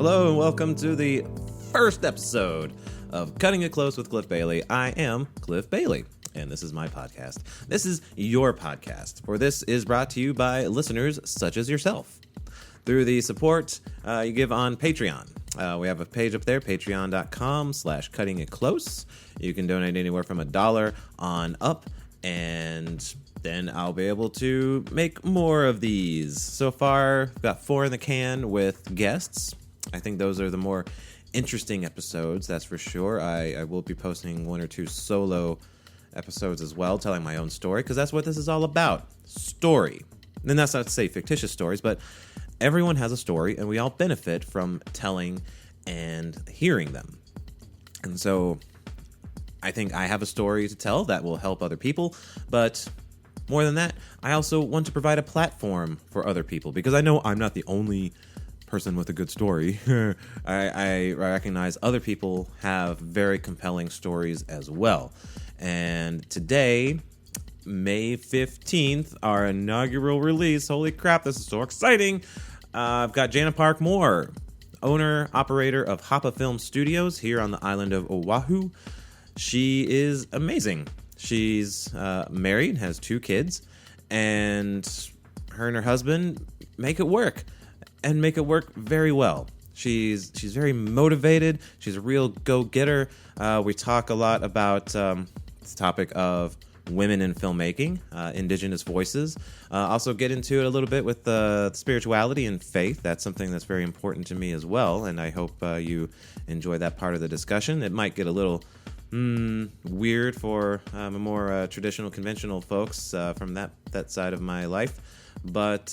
Hello and welcome to the first episode of Cutting It Close with Cliff Bailey. I am Cliff Bailey, and this is my podcast. This is your podcast, for this is brought to you by listeners such as yourself. Through the support you give on Patreon. We have a page up there, patreon.com/cuttingitclose. You can donate anywhere from $1 on up, and then I'll be able to make more of these. So far, I've got 4 in the can with guests. I think those are the more interesting episodes, that's for sure. I will be posting 1 or 2 solo episodes as well, telling my own story, because that's what this is all about. Story. And that's not to say fictitious stories, but everyone has a story, and we all benefit from telling and hearing them. And so I think I have a story to tell that will help other people, but more than that, I also want to provide a platform for other people, because I know I'm not the only person with a good story. I recognize other people have very compelling stories as well. And today, May 15th, our inaugural release. Holy crap, this is so exciting. I've got Jana Park Moore, owner, operator of Hapa Film Studios here on the island of Oahu. She is amazing. She's married, has 2 kids, and her husband make it work, and make it work very well. She's very motivated. She's a real go-getter. We talk a lot about this topic of women in filmmaking, indigenous voices. Also get into it a little bit with spirituality and faith. That's something that's very important to me as well, and I hope you enjoy that part of the discussion. It might get a little weird for more traditional, conventional folks from that side of my life, but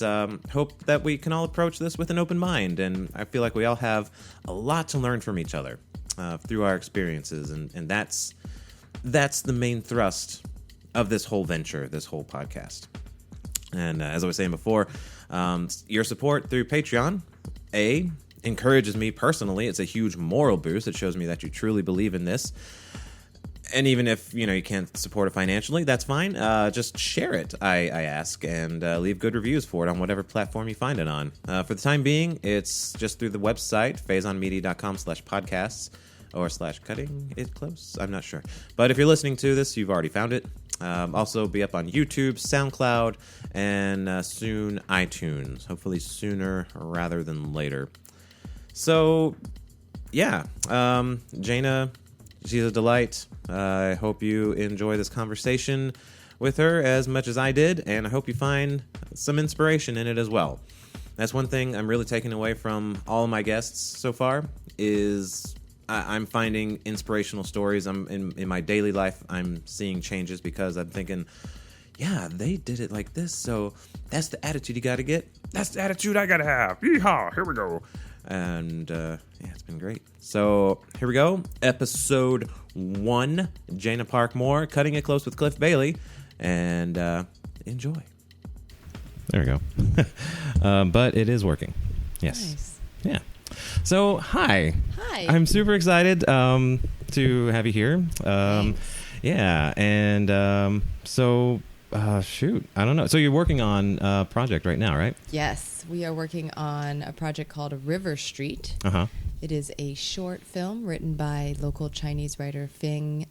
hope that we can all approach this with an open mind, and I feel like we all have a lot to learn from each other through our experiences, and that's the main thrust of this whole venture, this whole podcast. And as I was saying before, your support through Patreon, encourages me personally. It's a huge moral boost. It shows me that you truly believe in this. And even if, you can't support it financially, that's fine. Just share it, I ask, and leave good reviews for it on whatever platform you find it on. For the time being, it's just through the website, phazonmedia.com/podcasts or /cutting it close. I'm not sure. But if you're listening to this, you've already found it. Also be up on YouTube, SoundCloud, and soon iTunes. Hopefully sooner rather than later. So, yeah. Jana, she's a delight. I hope you enjoy this conversation with her as much as I did, and I hope you find some inspiration in it as well. That's one thing I'm really taking away from all of my guests so far is I'm finding inspirational stories. I'm in my daily life, I'm seeing changes because I'm thinking, yeah, they did it like this, so that's the attitude you got to get. That's the attitude I got to have. Yeehaw, here we go. And it's been great. So here we go. Episode 1, Jana Park Moore, Cutting It Close with Cliff Bailey. And enjoy. There we go. But it is working. Yes. Nice. Yeah. So, hi. Hi. I'm super excited to have you here. Yeah. And shoot. I don't know. So you're working on a project right now, right? Yes. We are working on a project called River Street. Uh-huh. It is a short film written by local Chinese writer Feng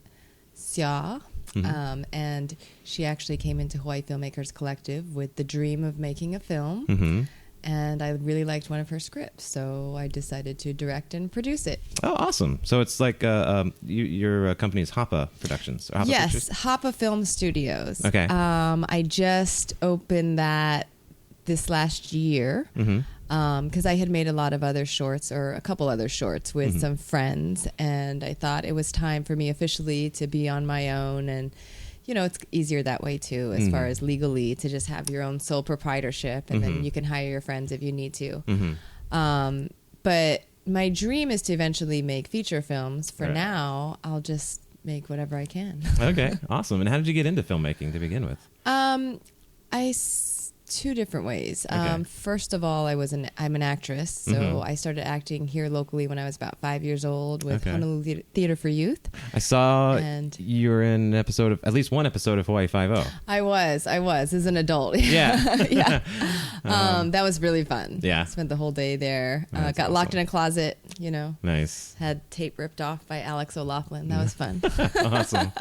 Xia. Mm-hmm. And she actually came into Hawaii Filmmakers Collective with the dream of making a film. Mm-hmm. And I really liked one of her scripts, so I decided to direct and produce it. Oh, awesome. So it's like your company's Hapa Productions. Or Hapa yes, Pictures? Hapa Film Studios. Okay. I just opened that this last year because I had made a lot of other shorts, or a couple other shorts with some friends, and I thought it was time for me officially to be on my own, and it's easier that way too, as far as legally, to just have your own sole proprietorship, and then you can hire your friends if you need to. But my dream is to eventually make feature films. For now, I'll just make whatever I can. Okay, awesome. And how did you get into filmmaking to begin with? two different ways. Okay. First of all, I'm an actress, so I started acting here locally when I was about 5 years old with Honolulu Theater for Youth. I saw And you were in at least one episode of Hawaii Five-0. I was as an adult. Yeah. Yeah. That was really fun. Yeah. Spent the whole day there. That's Got locked awesome. in a closet, Nice. had tape ripped off by Alex O'Loughlin. That was fun. Awesome.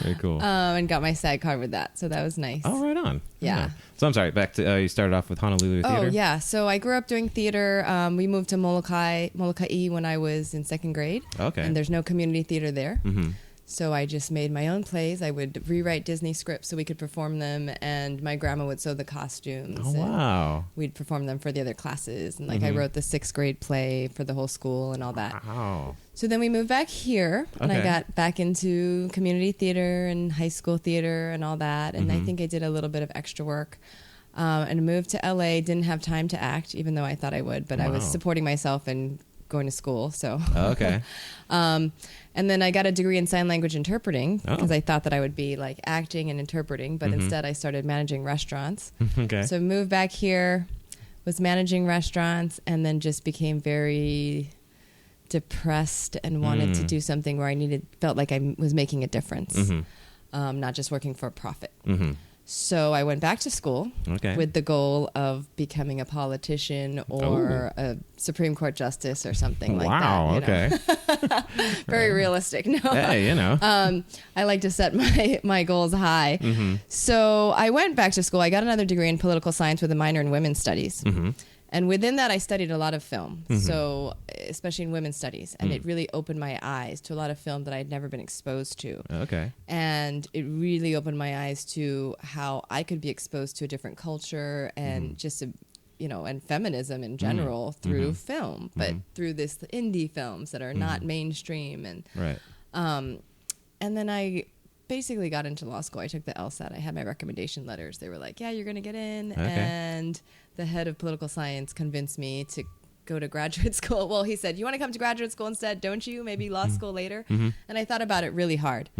Very cool. And got my SAG card with that, so that was nice. Oh, right on. Yeah. So I'm sorry, back to, you started off with Honolulu Theater? Oh, yeah. So I grew up doing theater. We moved to Molokai when I was in second grade. Okay. And there's no community theater there. Mm-hmm. So I just made my own plays. I would rewrite Disney scripts so we could perform them, and my grandma would sew the costumes. Oh, wow. We'd perform them for the other classes. And I wrote the 6th grade play for the whole school and all that. Wow. So then we moved back here, and I got back into community theater and high school theater and all that. And I think I did a little bit of extra work. And moved to LA. Didn't have time to act, even though I thought I would. But I was supporting myself and going to school. So Okay. and then I got a degree in sign language interpreting because I thought that I would be like acting and interpreting. But instead, I started managing restaurants. Okay. So moved back here, was managing restaurants, and then just became very depressed and wanted to do something where felt like I was making a difference, not just working for a profit. Mm-hmm. So I went back to school with the goal of becoming a politician or a Supreme Court justice or something like that. Wow, okay. Very realistic. No. Hey, I like to set my goals high. So I went back to school. I got another degree in political science with a minor in women's studies. And within that, I studied a lot of film, so especially in women's studies. And it really opened my eyes to a lot of film that I'd never been exposed to. Okay. And it really opened my eyes to how I could be exposed to a different culture and just, and feminism in general through film, but through this indie films that are not mainstream. And Right. and then I basically got into law school. I took the LSAT. I had my recommendation letters. They were like, yeah, you're going to get in. Okay. And the head of political science convinced me to go to graduate school. Well, he said, you want to come to graduate school instead, don't you? Maybe law school later. And I thought about it really hard.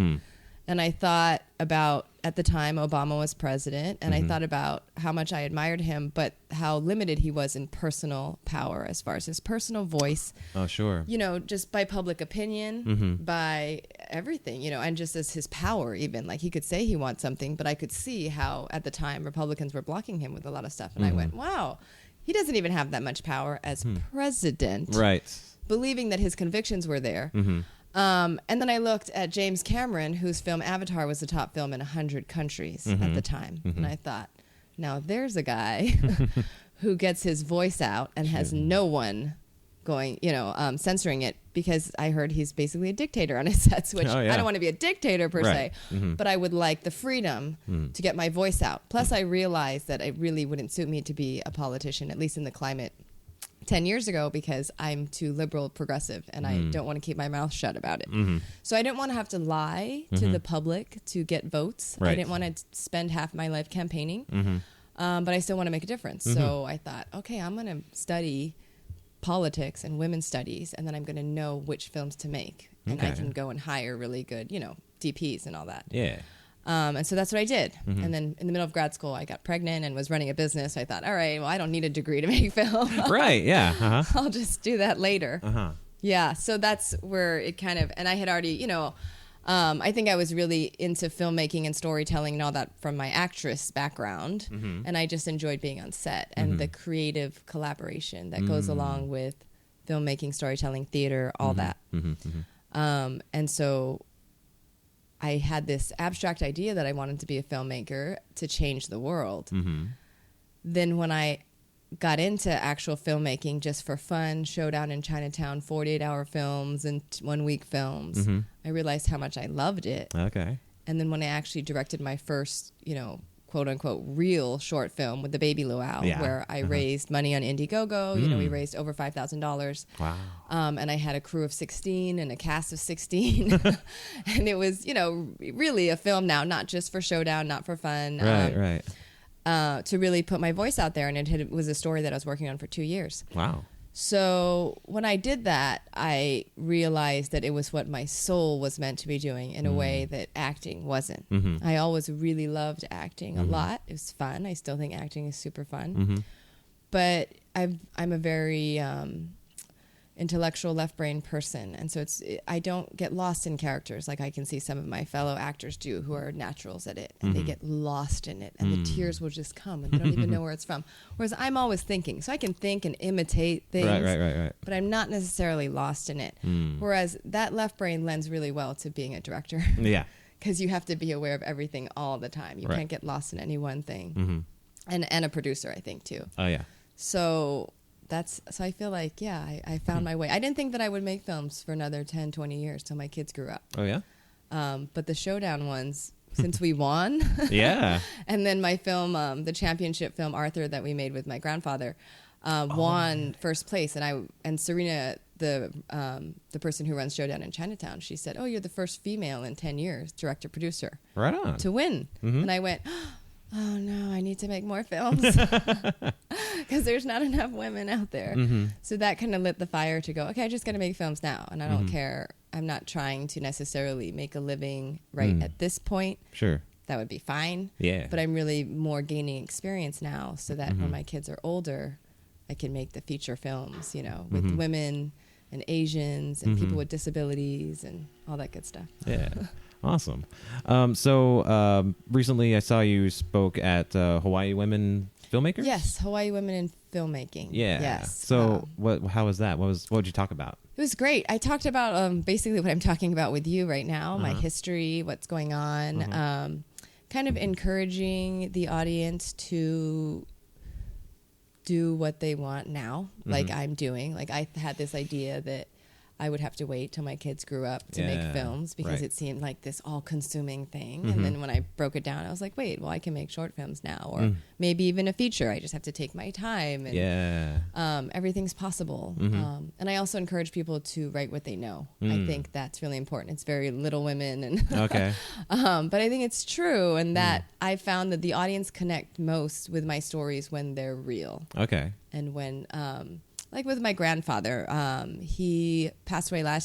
And I thought about, at the time, Obama was president, and I thought about how much I admired him, but how limited he was in personal power as far as his personal voice. Oh, sure. Just by public opinion, by everything, and just as his power even. Like, he could say he wants something, but I could see how, at the time, Republicans were blocking him with a lot of stuff. And I went, wow, he doesn't even have that much power as president. Right. Believing that his convictions were there. And then I looked at James Cameron, whose film Avatar was the top film in 100 countries at the time. And I thought, now there's a guy who gets his voice out and has no one going, censoring it, because I heard he's basically a dictator on his sets, which I don't want to be a dictator per se, but I would like the freedom to get my voice out. Plus, I realized that it really wouldn't suit me to be a politician, at least in the climate 10 years ago, because I'm too liberal progressive and I don't want to keep my mouth shut about it. So I didn't want to have to lie to the public to get votes. Right. I didn't want to spend half my life campaigning, but I still want to make a difference. So I thought, okay, I'm going to study politics and women's studies, and then I'm going to know which films to make. And I can go and hire really good, DPs and all that. Yeah. And so that's what I did. And then in the middle of grad school, I got pregnant and was running a business. So I thought, all right, well, I don't need a degree to make film. Right, yeah. I'll just do that later. Yeah, so that's where it kind of, and I had already, I think I was really into filmmaking and storytelling and all that from my actress background. And I just enjoyed being on set and the creative collaboration that goes along with filmmaking, storytelling, theater, all that. And so I had this abstract idea that I wanted to be a filmmaker to change the world. Then when I got into actual filmmaking just for fun, Showdown in Chinatown, 48-hour films and 1-week films, I realized how much I loved it. Okay. And then when I actually directed my first, quote unquote real short film with the Baby Luau, where I raised money on Indiegogo. We raised over $5,000. Wow. And I had a crew of 16 and a cast of 16. And it was, really a film now, not just for Showdown, not for fun. Right. To really put my voice out there. And it was a story that I was working on for 2 years. Wow. So when I did that, I realized that it was what my soul was meant to be doing in a way that acting wasn't. I always really loved acting a lot. It was fun. I still think acting is super fun. But I'm a very intellectual left brain person, and so I don't get lost in characters like I can see some of my fellow actors do who are naturals at it, and they get lost in it, and the tears will just come and they don't even know where it's from. Whereas I'm always thinking, so I can think and imitate things, right. but I'm not necessarily lost in it. Whereas that left brain lends really well to being a director. Yeah. Because you have to be aware of everything all the time. You can't get lost in any one thing. And a producer, I think, too. Oh, yeah. So I feel like, I found my way. I didn't think that I would make films for another 10, 20 years till my kids grew up. Oh, yeah? But the Showdown ones, since we won. Yeah. And then my film, the championship film, Arthur, that we made with my grandfather, won first place. And Serena, the person who runs Showdown in Chinatown, she said, "Oh, you're the first female in 10 years, director-producer. Right on. To win." And I went, "Oh no, I need to make more films because there's not enough women out there." So that kind of lit the fire to go, okay, I just got to make films now. And I don't care. I'm not trying to necessarily make a living at this point. Sure. That would be fine. Yeah. But I'm really more gaining experience now so that when my kids are older, I can make the feature films, with women and Asians and people with disabilities and all that good stuff. Yeah. Awesome. So recently I saw you spoke at Hawaii Women Filmmakers? Yes, Hawaii Women in Filmmaking. Yeah. Yes. So how was that? What did you talk about? It was great. I talked about basically what I'm talking about with you right now, my history, what's going on, kind of encouraging the audience to do what they want now, like I'm doing. Like I had this idea that I would have to wait till my kids grew up to make films because it seemed like this all-consuming thing. And then when I broke it down, I was like, wait, well, I can make short films now, or maybe even a feature. I just have to take my time. And everything's possible. And I also encourage people to write what they know. I think that's really important. It's very Little Women, and but I think it's true, and that I found that the audience connect most with my stories when they're real. Okay. And when like with my grandfather, he passed away a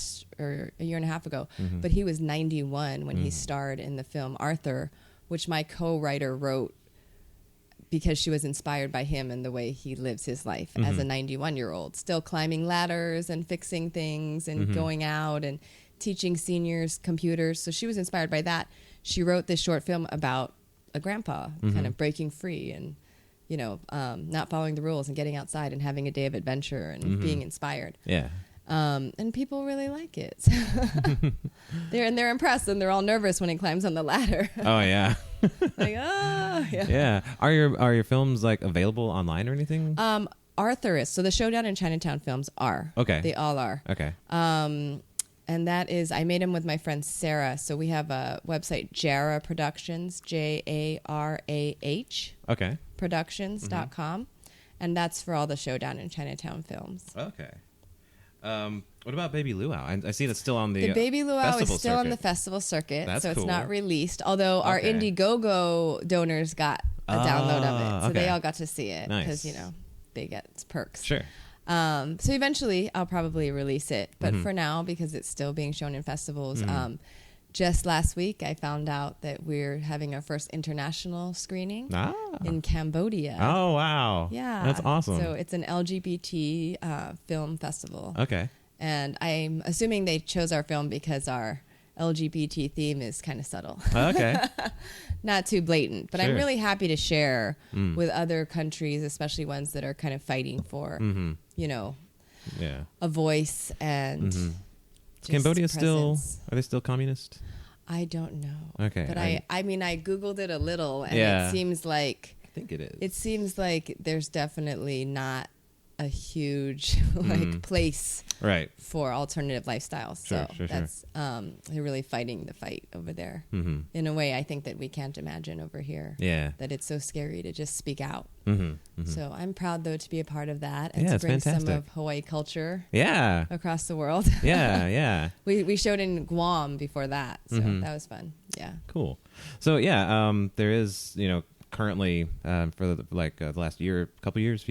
year and a half ago, but he was 91 when he starred in the film Arthur, which my co-writer wrote because she was inspired by him and the way he lives his life as a 91-year-old, still climbing ladders and fixing things and going out and teaching seniors computers. So she was inspired by that. She wrote this short film about a grandpa kind of breaking free and not following the rules and getting outside and having a day of adventure and being inspired. Yeah. And people really like it. They're impressed, and they're all nervous when he climbs on the ladder. Oh yeah. Like, oh yeah. Yeah. Are your films like available online or anything? Arthur is. So the Showdown in Chinatown films are. Okay. They all are. Okay. And that is, I made them with my friend Sarah. So we have a website, Jarrah Productions, JARAH. Okay. Productions.com. And that's for all the Showdown in Chinatown films. Okay. What about Baby Luau? I see it's still on the Baby Luau is still circuit. On the festival circuit. That's so it's cool. not released. Although our Indiegogo donors got a download of it. So they all got to see it. Because, they get perks. Sure. So eventually I'll probably release it. But for now, because it's still being shown in festivals, just last week I found out that we're having our first international screening in Cambodia. Oh, wow. Yeah. That's awesome. So it's an LGBT film festival. Okay. And I'm assuming they chose our film because our LGBT theme is kind of subtle. Okay. Not too blatant. But I'm really happy to share with other countries, especially ones that are kind of fighting for, a voice and Cambodia still, are they still communist? I don't know. Okay. But I Googled it a little, and it seems like, I think it is. It seems like there's definitely not a huge place for alternative lifestyles. So that's they're really fighting the fight over there in a way I think that we can't imagine over here. Yeah, that it's so scary to just speak out. So I'm proud though to be a part of that and to bring some of Hawaii culture across the world. We showed in Guam before that, so that was fun. Yeah, cool. So there is currently for the last few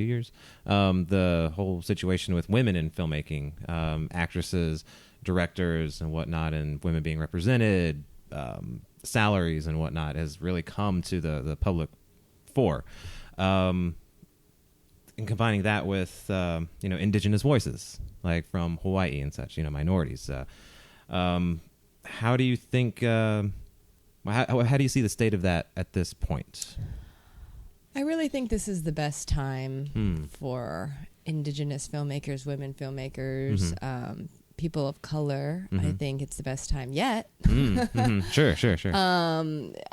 years, the whole situation with women in filmmaking, actresses, directors, and whatnot, and women being represented, salaries and whatnot, has really come to the public fore. And combining that with indigenous voices, like from Hawaii and such, minorities. How do you think? How do you see the state of that at this point? I really think this is the best time for indigenous filmmakers, women filmmakers, people of color. I think it's the best time yet. Sure.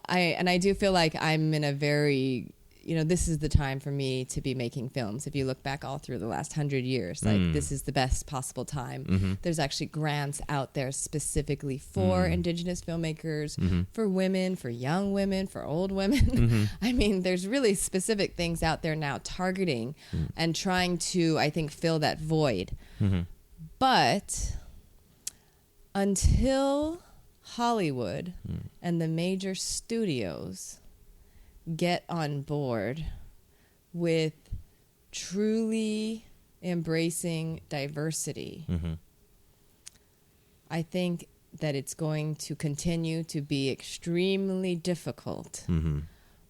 I do feel like I'm in a very, this is the time for me to be making films. If you look back all through the last 100 years, like this is the best possible time. There's actually grants out there specifically for indigenous filmmakers, for women, for young women, for old women. I mean, there's really specific things out there now targeting and trying to, I think, fill that void. But until Hollywood and the major studios get on board with truly embracing diversity, I think that it's going to continue to be extremely difficult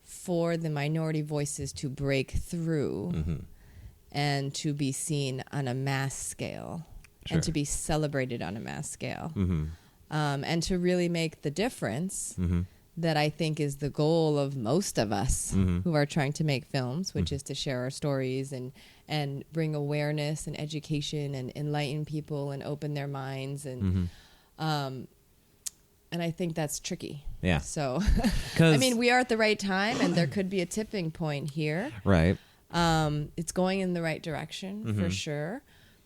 for the minority voices to break through and to be seen on a mass scale. Sure. And to be celebrated on a mass scale, and to really make the difference that I think is the goal of most of us who are trying to make films, which is to share our stories and bring awareness and education and enlighten people and open their minds and I think that's tricky. Yeah. So, I mean, we are at the right time, and there could be a tipping point here. Right. It's going in the right direction for sure,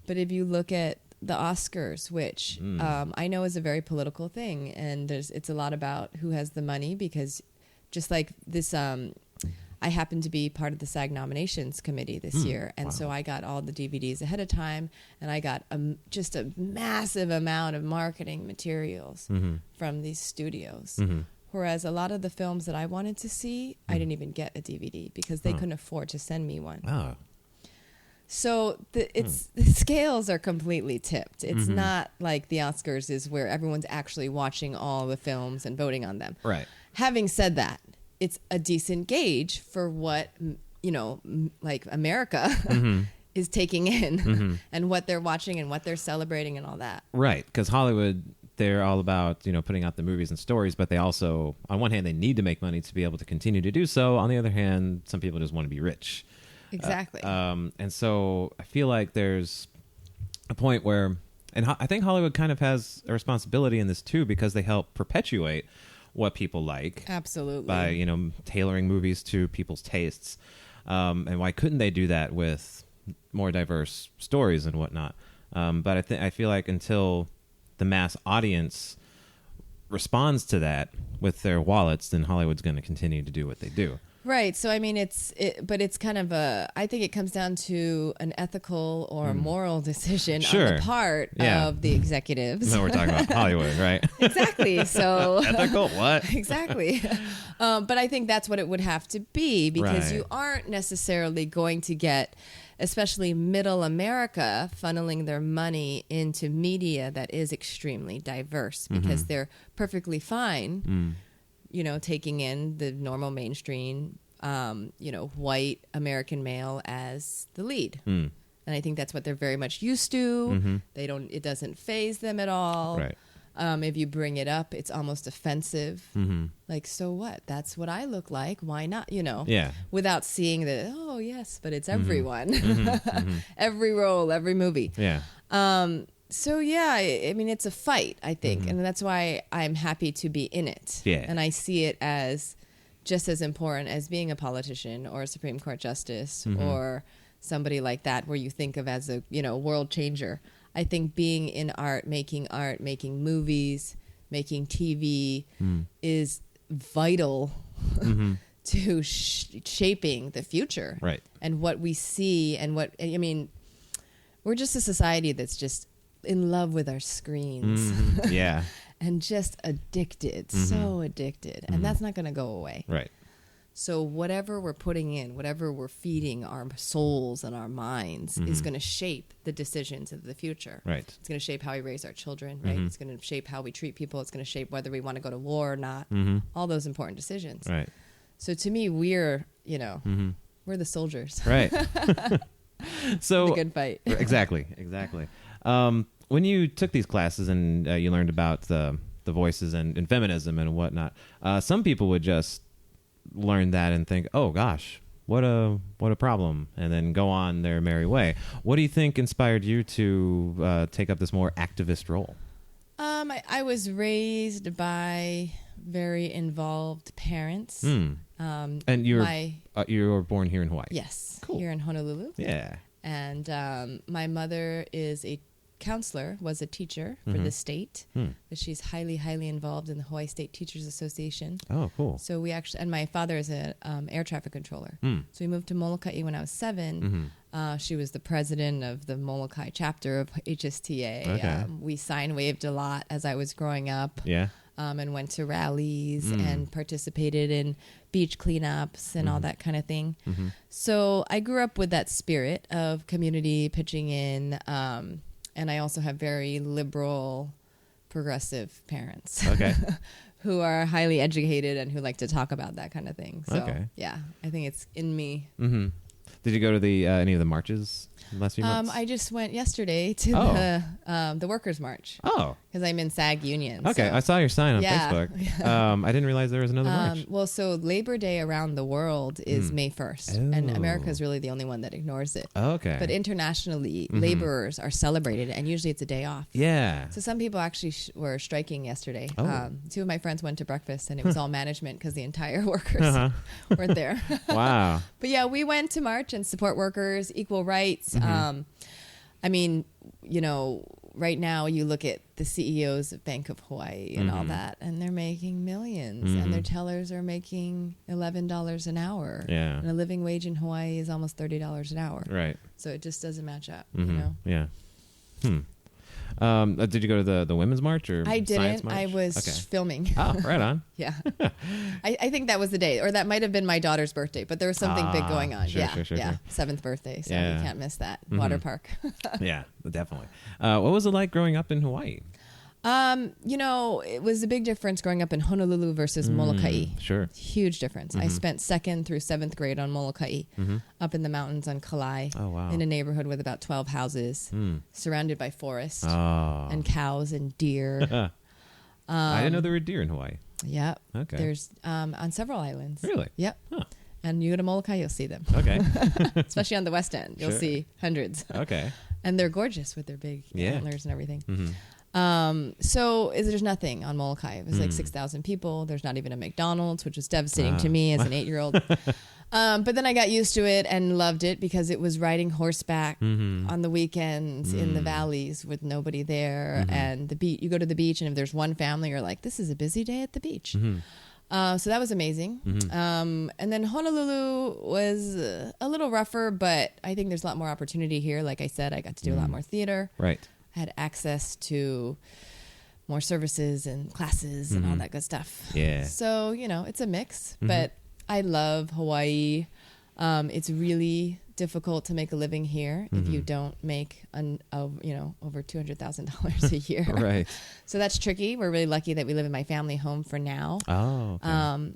but if you look at the Oscars, which I know is a very political thing, and it's a lot about who has the money, because just like this, I happened to be part of the SAG nominations committee this year, and so I got all the DVDs ahead of time, and I got just a massive amount of marketing materials from these studios. Whereas a lot of the films that I wanted to see, I didn't even get a DVD because they couldn't afford to send me one. Oh. So the scales are completely tipped. It's not like the Oscars is where everyone's actually watching all the films and voting on them. Right. Having said that, it's a decent gauge for what, like America is taking in and what they're watching and what they're celebrating and all that. Right. Because Hollywood, they're all about, putting out the movies and stories, but they also, on one hand, they need to make money to be able to continue to do so. On the other hand, some people just want to be rich. Exactly. And so I feel like there's a point where, and I think Hollywood kind of has a responsibility in this too, because they help perpetuate what people like. Absolutely. By, tailoring movies to people's tastes. And why couldn't they do that with more diverse stories and whatnot? But I feel like until the mass audience responds to that with their wallets, then Hollywood's going to continue to do what they do. Right. So, I mean, but it's kind of I think it comes down to an ethical or moral decision on the part of the executives. No, we're talking about Hollywood, right? Exactly. So ethical? What? Exactly. But I think that's what it would have to be, because you aren't necessarily going to get, especially middle America, funneling their money into media that is extremely diverse, because they're perfectly fine taking in the normal mainstream, white American male as the lead. And I think that's what they're very much used to. It doesn't faze them at all. Right. If you bring it up, it's almost offensive. Like, so what? That's what I look like. Why not? Yeah. Without seeing that, oh yes, but it's everyone. Every role, every movie. Yeah. So, yeah, I mean, it's a fight, I think. And that's why I'm happy to be in it. Yeah. And I see it as just as important as being a politician or a Supreme Court justice or somebody like that, where you think of as a, world changer. I think being in art, making movies, making TV is vital to shaping the future. Right. And what we see and we're just a society that's just in love with our screens. And just addicted, so addicted. And that's not going to go away. Right. So whatever we're putting in, whatever we're feeding our souls and our minds is going to shape the decisions of the future. Right. It's going to shape how we raise our children, right? It's going to shape how we treat people. It's going to shape whether we want to go to war or not. All those important decisions. Right. So to me, we're, we're the soldiers. Right. So the good fight. Exactly. When you took these classes and you learned about the voices and feminism and whatnot, some people would just learn that and think, oh gosh, what a problem, and then go on their merry way. What do you think inspired you to take up this more activist role? I was raised by very involved parents. And you were born here in Hawaii? Yes. Cool. Here in Honolulu. Yeah. And my mother is a counselor, was a teacher for the state, but she's highly, highly involved in the Hawaii State Teachers Association. Oh, cool. So we actually, and my father is an air traffic controller. So we moved to Molokai when I was 7. She was the president of the Molokai chapter of HSTA. Okay. We sign waved a lot as I was growing up. Yeah. And went to rallies and participated in beach cleanups and all that kind of thing. So I grew up with that spirit of community pitching in. And I also have very liberal, progressive parents. Okay. Who are highly educated and who like to talk about that kind of thing. So, yeah, I think it's in me. Did you go to the any of the marches in the last few months? I just went yesterday to the Workers' March. Oh. Because I'm in SAG Union. Okay, so. I saw your sign on Yeah. Facebook. I didn't realize there was another march. Well, so Labor Day around the world is May 1st. And Oh. America is really the only one that ignores it. Okay. But internationally, laborers are celebrated, and usually it's a day off. Yeah. So some people actually were striking yesterday. Oh. 2 of my friends went to breakfast, and it was all management because the entire workers weren't there. Wow. But yeah, we went to march and support workers, equal rights. I mean, right now you look at the CEOs of Bank of Hawaii and all that, and they're making millions, and their tellers are making $11 an hour. Yeah. And a living wage in Hawaii is almost $30 an hour. Right. So it just doesn't match up, Yeah. Did you go to the women's march or I science didn't. march? I was Okay. filming. Oh, right on. Yeah. I think that was the day, or that might have been my daughter's birthday, but there was something big going on. Sure, yeah. sure, yeah. sure. 7th birthday. So Yeah. you can't miss that. Water park. Yeah, definitely. What was it like growing up in Hawaii? It was a big difference growing up in Honolulu versus Molokai. Sure. Huge difference. I spent 2nd through 7th grade on Molokai, up in the mountains on Kalai, Oh, wow. in a neighborhood with about 12 houses, surrounded by forest Oh. and cows and deer. I didn't know there were deer in Hawaii. Yep. Okay. There's on several islands. Really? Yep. Huh. And you go to Molokai, you'll see them. Okay. Especially on the west end. You'll Sure. see hundreds. Okay. And they're gorgeous with their big Yeah. antlers and everything. So there's nothing on Molokai. It was like 6,000 people. There's not even a McDonald's, which was devastating to me as an 8-year-old. But then I got used to it and loved it because it was riding horseback on the weekends in the valleys with nobody there. And the beach, you go to the beach, and if there's one family, you're like, this is a busy day at the beach. So that was amazing. And then Honolulu was a little rougher, but I think there's a lot more opportunity here. Like I said, I got to do a lot more theater. Right. I had access to more services and classes and all that good stuff. Yeah. So, it's a mix, but I love Hawaii. It's really difficult to make a living here if you don't make over $200,000 a year. Right. So that's tricky. We're really lucky that we live in my family home for now. Oh, okay.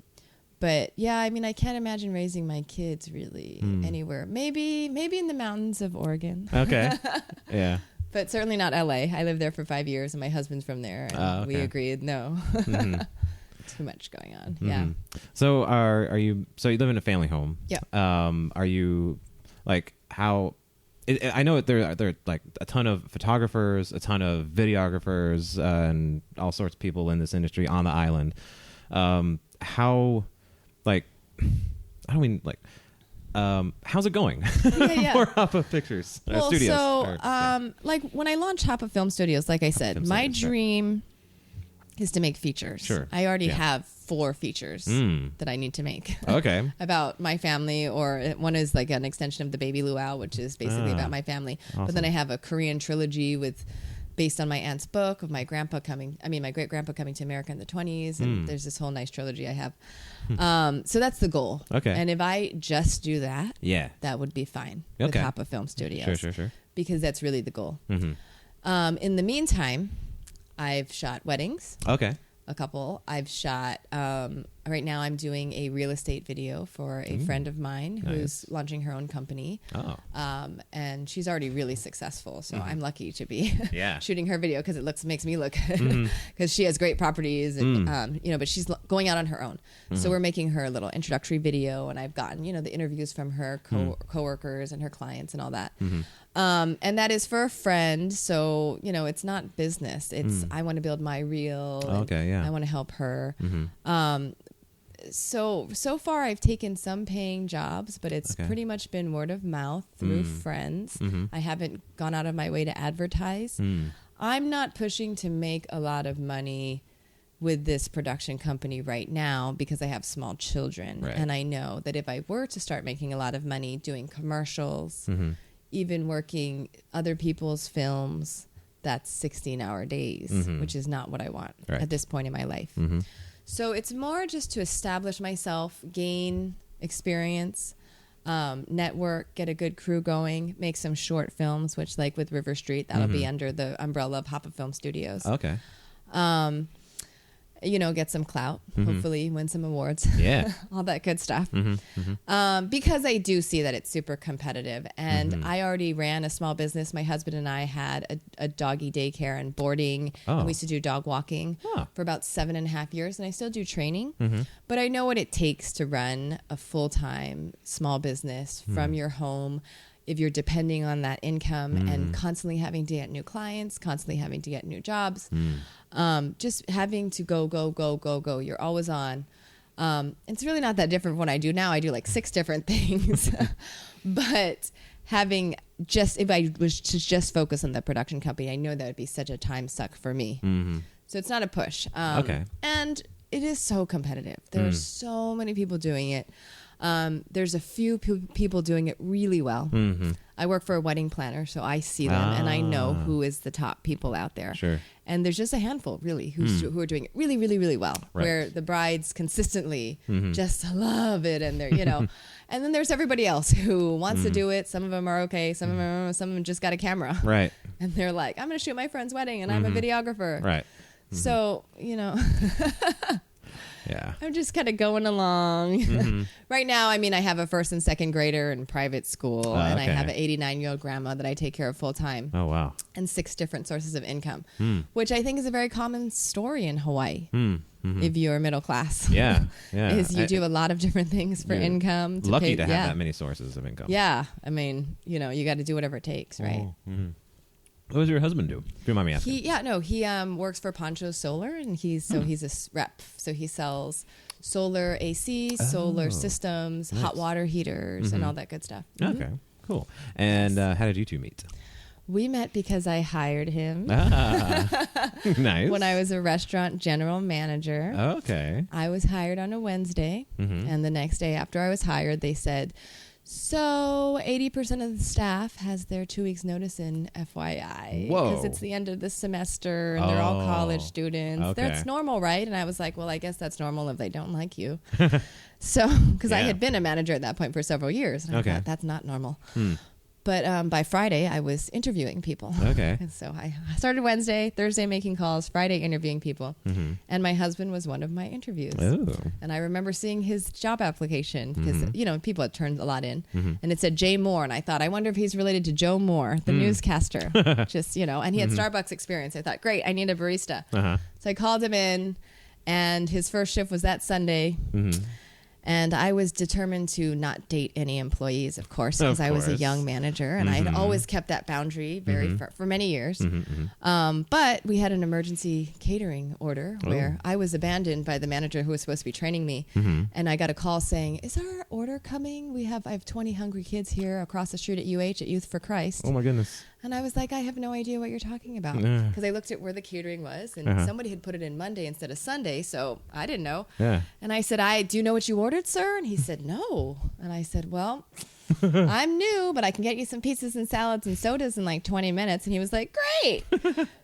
But yeah, I mean, I can't imagine raising my kids really anywhere. Maybe in the mountains of Oregon. Okay. Yeah. But certainly not LA. I lived there for 5 years, and my husband's from there. And we agreed, no. Too much going on. Yeah. So are you? So you live in a family home. Yeah. Are you like how? I know there are like a ton of photographers, a ton of videographers, and all sorts of people in this industry on the island. How, like, I don't mean like. How's it going? Yeah. For Hoppa Pictures Studios? So, like when I launched Hoppa Film Studios, like I said, my dream is to make features. Sure. I already have 4 features that I need to make. Okay. About my family, or one is like an extension of the Baby Luau, which is basically about my family. Awesome. But then I have a Korean trilogy with based on my aunt's book of my great grandpa coming to America in the 20s. And there's this whole nice trilogy I have. So that's the goal. Okay. And if I just do that, that would be fine with Hapa Film Studios. Sure. Because that's really the goal. In the meantime, I've shot weddings. Okay. A couple. I've shot, right now I'm doing a real estate video for a friend of mine who's launching her own company. Oh. And she's already really successful. So I'm lucky to be shooting her video because it makes me look good because she has great properties and, but she's going out on her own. So we're making her a little introductory video and I've gotten, the interviews from her coworkers and her clients and all that. And that is for a friend. So, it's not business. It's, I want to build my reel. I want to help her. So far I've taken some paying jobs, but it's pretty much been word of mouth through friends. I haven't gone out of my way to advertise. I'm not pushing to make a lot of money with this production company right now because I have small children. Right. And I know that if I were to start making a lot of money doing commercials, even working other people's films, that's 16-hour days, which is not what I want at this point in my life. So it's more just to establish myself, gain experience, network, get a good crew going, make some short films, which like with River Street, that'll be under the umbrella of Hapa Film Studios. Okay. Get some clout, hopefully win some awards. All that good stuff. Because I do see that it's super competitive. And I already ran a small business. My husband and I had a doggy daycare and boarding. And we used to do dog walking for about 7.5 years. And I still do training. But I know what it takes to run a full-time small business from your home. If you're depending on that income and constantly having to get new clients, constantly having to get new jobs, just having to go. You're always on. It's really not that different from what I do now. I do like 6 different things. But if I was to just focus on the production company, I know that would be such a time suck for me. So it's not a push. And it is so competitive. There are so many people doing it. There's a few people doing it really well. I work for a wedding planner, so I see them and I know who is the top people out there. Sure. And there's just a handful, really, who are doing it really, really, really well. Right. Where the brides consistently just love it, and they're, and then there's everybody else who wants to do it. Some of them are okay. Some of them just got a camera. Right. And they're like, I'm going to shoot my friend's wedding, and I'm a videographer. Right. So, Yeah. I'm just kind of going along. Right now, I have a 1st and 2nd grader in private school, and I have an 89-year-old grandma that I take care of full time. Oh, wow. And 6 different sources of income, which I think is a very common story in Hawaii. If you're middle class. Yeah. Is you do a lot of different things for income. Lucky to have that many sources of income. Yeah. You got to do whatever it takes, right? What does your husband do? If you mind me asking. He works for Poncho Solar, and he's a rep. So he sells solar AC, solar systems, hot water heaters, and all that good stuff. Okay, cool. And how did you two meet? We met because I hired him. Nice. When I was a restaurant general manager. Okay. I was hired on a Wednesday, and the next day after I was hired, they said, so 80% of the staff has their 2 weeks notice in FYI. Whoa. Because it's the end of the semester and they're all college students. Okay. That's normal, right? And I was like, well, I guess that's normal if they don't like you. So, because I had been a manager at that point for several years. And I thought, that's not normal. But by Friday, I was interviewing people. Okay. And so I started Wednesday, Thursday making calls, Friday interviewing people. And my husband was one of my interviews. Oh. And I remember seeing his job application because, people had turned a lot in. And it said Jay Moore. And I thought, I wonder if he's related to Joe Moore, the newscaster. Just, and he had Starbucks experience. I thought, great, I need a barista. So I called him in, and his first shift was that Sunday. And I was determined to not date any employees, of course, because I was a young manager, and I had always kept that boundary for many years. But we had an emergency catering order where I was abandoned by the manager who was supposed to be training me, and I got a call saying, "Is our order coming? I have 20 hungry kids here across the street at UH at Youth for Christ." Oh my goodness. And I was like, I have no idea what you're talking about. Because I looked at where the catering was, and somebody had put it in Monday instead of Sunday, so I didn't know. And I said, do you know what you ordered, sir? And he said, no. And I said, well, I'm new, but I can get you some pizzas and salads and sodas in like 20 minutes. And he was like, great.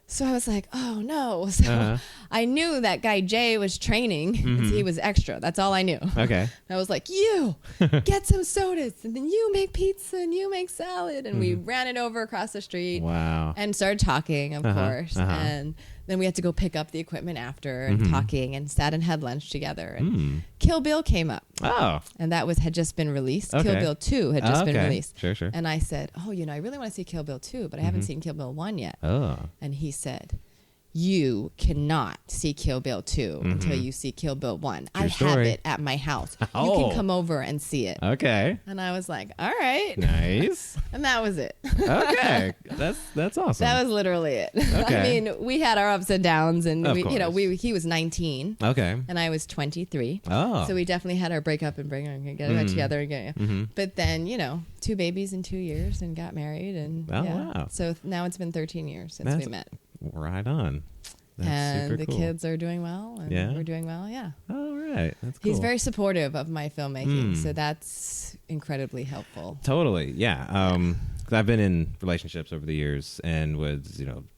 So I was like, oh no. So I knew that guy Jay was training. He was extra. That's all I knew. Okay. I was like, you get some sodas and then you make pizza and you make salad. And we ran it over across the street. Wow. And started talking, of course. And then we had to go pick up the equipment after and talking and sat and had lunch together. And Kill Bill came up. Oh. And that had just been released. Okay. Kill Bill 2 had just been released. Sure. And I said, oh, I really want to see Kill Bill 2, but I haven't seen Kill Bill 1 yet. Oh. And he said, you cannot see Kill Bill 2 until you see Kill Bill 1. I have it at my house. You can come over and see it. Okay. And I was like, all right. Nice. And that was it. Okay. That's awesome. That was literally it. Okay. I mean, we had our ups and downs, and he was 19. Okay. And I was 23. Oh. So we definitely had our breakup and get back together again. But then, 2 babies in 2 years and got married. And wow. So now it's been 13 years since we met. Right on. That's and super the cool. kids are doing well, and we're doing well. Yeah. All right. That's cool. He's very supportive of my filmmaking, so that's incredibly helpful. Totally. Yeah. 'Cause I've been in relationships over the years and would,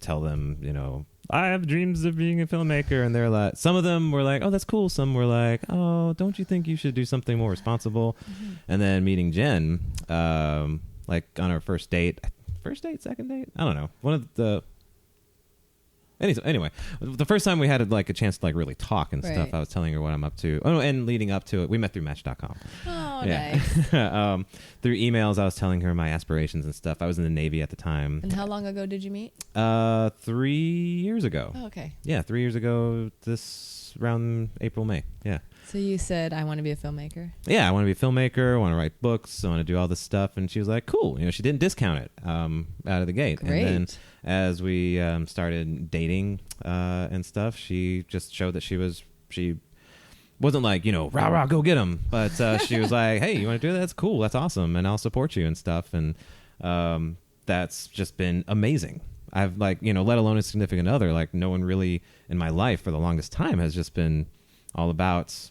tell them, I have dreams of being a filmmaker. And they're like, some of them were like, oh, that's cool. Some were like, oh, don't you think you should do something more responsible? And then meeting Jen, like on our first date, second date? I don't know. One of the... Anyway, the first time we had a chance to really talk and stuff, I was telling her what I'm up to. Oh, and leading up to it, we met through Match.com. Oh, yeah. nice. Through emails, I was telling her my aspirations and stuff. I was in the Navy at the time. And how long ago did you meet? 3 years ago. Oh, okay. Yeah, 3 years ago. Around April, May. Yeah. So you said, I want to be a filmmaker? Yeah, I want to be a filmmaker. I want to write books. I want to do all this stuff. And she was like, cool. She didn't discount it out of the gate. Great. And then as we started dating and stuff, she just showed that she wasn't like, rah, rah, go get him. But she was like, hey, you want to do that? That's cool. That's awesome. And I'll support you and stuff. And that's just been amazing. I've let alone a significant other, no one really in my life for the longest time has just been all about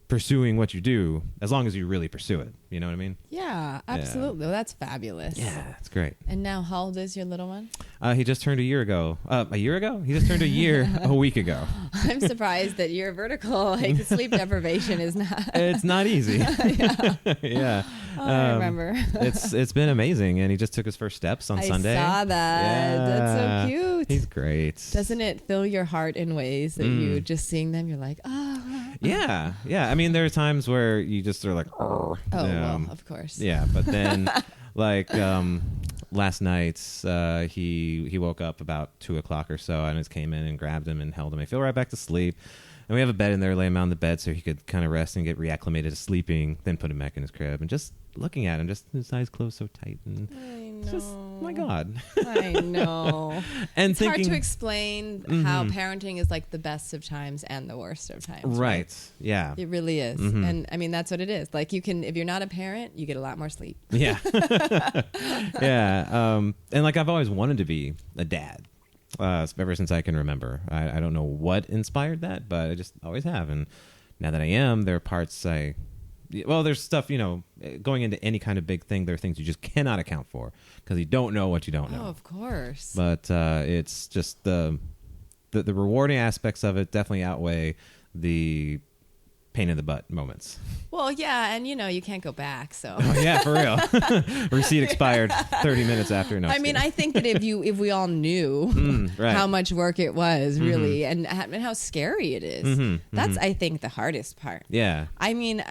pursuing what you do as long as you really pursue it. You know what I mean? Yeah, absolutely. Well, that's fabulous. Yeah, it's great. And now how old is your little one? He just turned a year ago. A year ago? He just turned a year a week ago. I'm surprised that your vertical sleep deprivation is not. It's not easy. Yeah. Oh, I remember. It's been amazing, and he just took his first steps on Sunday. I saw that. Yeah. That's so cute. He's great. Doesn't it fill your heart in ways that you just seeing them, you're like, Yeah. I mean, there are times where you just are like, oh, well, of course. Yeah, but then last night he woke up about 2:00 or so, and I just came in and grabbed him and held him. I fell right back to sleep. And we have a bed in there, lay him on the bed so he could kind of rest and get reacclimated to sleeping, then put him back in his crib. And just looking at him, just his eyes closed so tight. And I know. just, oh my God. I know. And it's hard to explain how parenting is like the best of times and the worst of times. Right. Yeah. It really is. And I mean, that's what it is. Like if you're not a parent, you get a lot more sleep. Yeah. Yeah. And I've always wanted to be a dad. Ever since I can remember. I don't know what inspired that, but I just always have. And now that I am, there are parts there's stuff, going into any kind of big thing, there are things you just cannot account for because you don't know what you don't know. Oh, of course. But it's just the rewarding aspects of it definitely outweigh the pain in the butt moments. Well, yeah, and you can't go back, so. Oh, yeah, for real. Receipt expired 30 minutes after. No, I mean, I think that if we all knew right. how much work it was, really, and how scary it is, that's, I think, the hardest part. Yeah. I mean,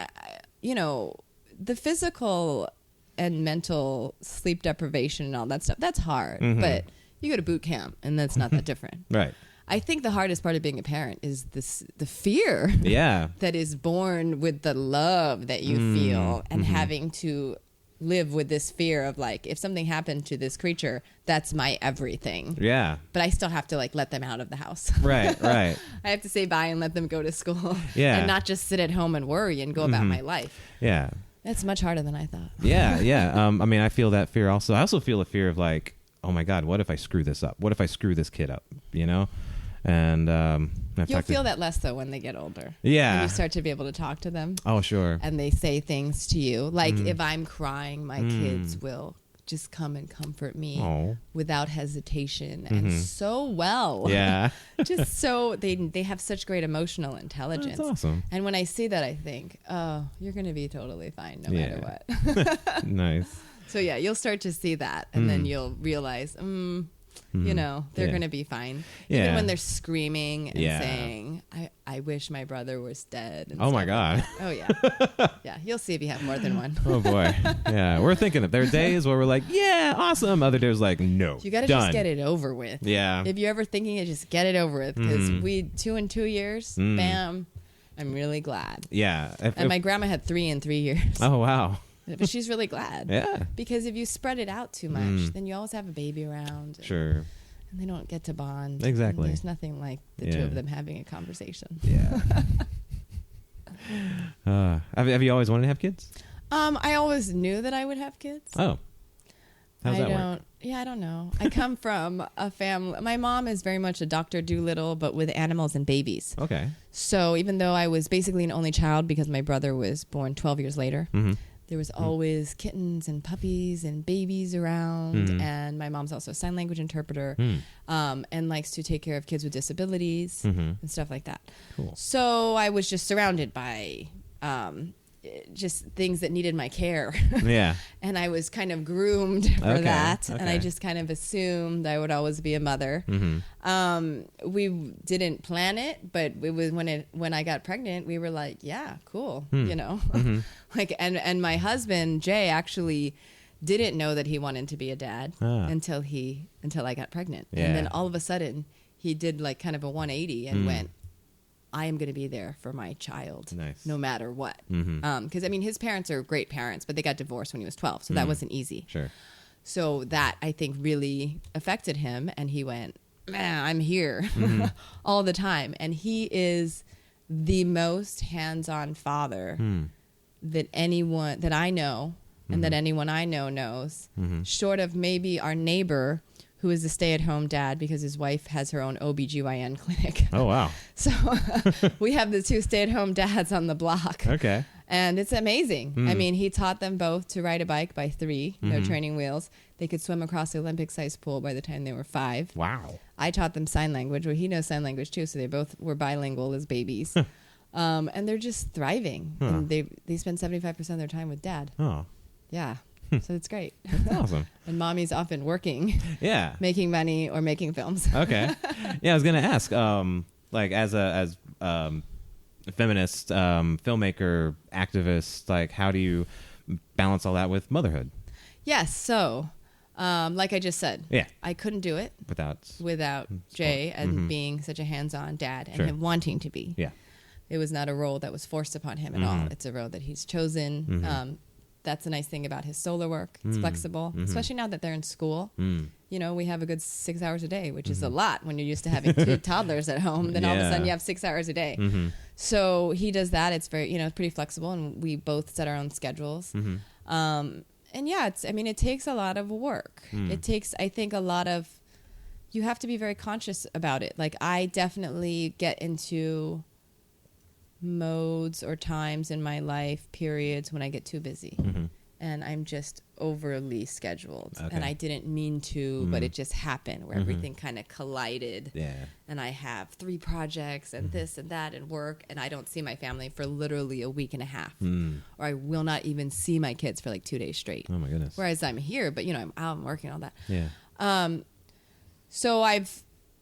the physical and mental sleep deprivation and all that stuff, that's hard, but you go to boot camp, and that's not that different. Right. I think the hardest part of being a parent is the fear that is born with the love that you feel and having to live with this fear of if something happened to this creature, that's my everything. Yeah. But I still have to let them out of the house. Right. I have to say bye and let them go to school. Yeah. And not just sit at home and worry and go about my life. Yeah. That's much harder than I thought. Yeah. I mean, I feel that fear also. I also feel a fear of oh my God, what if I screw this up? What if I screw this kid up? And you'll feel that less though when they get older. Yeah. When you start to be able to talk to them. Oh, sure. And they say things to you. If I'm crying, my kids will just come and comfort me Oh. without hesitation and so well. Yeah. Just so they have such great emotional intelligence. That's awesome. And when I see that, I think, oh, you're going to be totally fine no matter what. Nice. So yeah, you'll start to see that, and then you'll realize, you know, they're going to be fine. Yeah. Even when they're screaming and saying, I wish my brother was dead. And Oh my stuff God. like that. Oh yeah. Yeah. You'll see if you have more than one. Oh boy. Yeah. We're thinking that there are days where we're like, yeah, awesome. Other days like, no. You got to done. just get it over with. Yeah. If you're ever thinking it, just get it over with. Because we 2 in 2 years, bam, I'm really glad. Yeah. And my grandma had 3 in 3 years. Oh wow. But she's really glad. Yeah. Because if you spread it out too much, then you always have a baby around. Sure. And they don't get to bond. Exactly. And there's nothing like the two of them having a conversation. Yeah. Have you always wanted to have kids? I always knew that I would have kids. Oh. How's that work? Yeah, I don't know. I come from a family. My mom is very much a Dr. Dolittle, but with animals and babies. Okay. So even though I was basically an only child because my brother was born 12 years later, there was always kittens and puppies and babies around. And my mom's also a sign language interpreter and likes to take care of kids with disabilities and stuff like that. Cool. So I was just surrounded by just things that needed my care. Yeah. And I was kind of groomed for that. Okay. And I just kind of assumed I would always be a mother. We didn't plan it, but it was when I got pregnant, we were like, yeah, cool. You know, like, and my husband, Jay, actually didn't know that he wanted to be a dad until I got pregnant. Yeah. And then all of a sudden he did like kind of a 180 and went, I am going to be there for my child, no matter what. Because, I mean, his parents are great parents, but they got divorced when he was 12, so that wasn't easy. Sure. So that, I think, really affected him, and he went, man, I'm here all the time. And he is the most hands-on father that I know and that anyone I know knows, short of maybe our neighbor, who is a stay-at-home dad because his wife has her own OBGYN clinic. Oh, wow. So we have the 2 stay-at-home dads on the block. Okay. And it's amazing. I mean, he taught them both to ride a bike by 3, no training wheels. They could swim across the Olympic-sized pool by the time they were 5. Wow. I taught them sign language. Well, he knows sign language too, so they both were bilingual as babies. And they're just thriving. And they spend 75% of their time with dad. Oh. Yeah. So it's great. That's awesome. And mommy's often working, making money or making films. Okay. Yeah, I was gonna ask, like as a feminist filmmaker, activist, like how do you balance all that with motherhood? Yes. So, like I just said, I couldn't do it without Jay and being such a hands-on dad and him wanting to be. Yeah. It was not a role that was forced upon him at all. It's a role that he's chosen. That's a nice thing about his solo work. It's flexible, especially now that they're in school. You know, we have a good 6 hours a day, which is a lot when you're used to having 2 toddlers at home. Then all of a sudden you have 6 hours a day. So he does that. It's very, it's pretty flexible, and we both set our own schedules. And yeah, it takes a lot of work. It takes, I think, you have to be very conscious about it. Like, I definitely get into modes or times in my life, periods, when I get too busy and I'm just overly scheduled. And I didn't mean to, but it just happened where everything kind of collided. And I have 3 projects and this and that and work, and I don't see my family for literally a week and a half, or I will not even see my kids for like 2 days straight. Oh my goodness. Whereas I'm here, but I'm out, I'm working, all that. So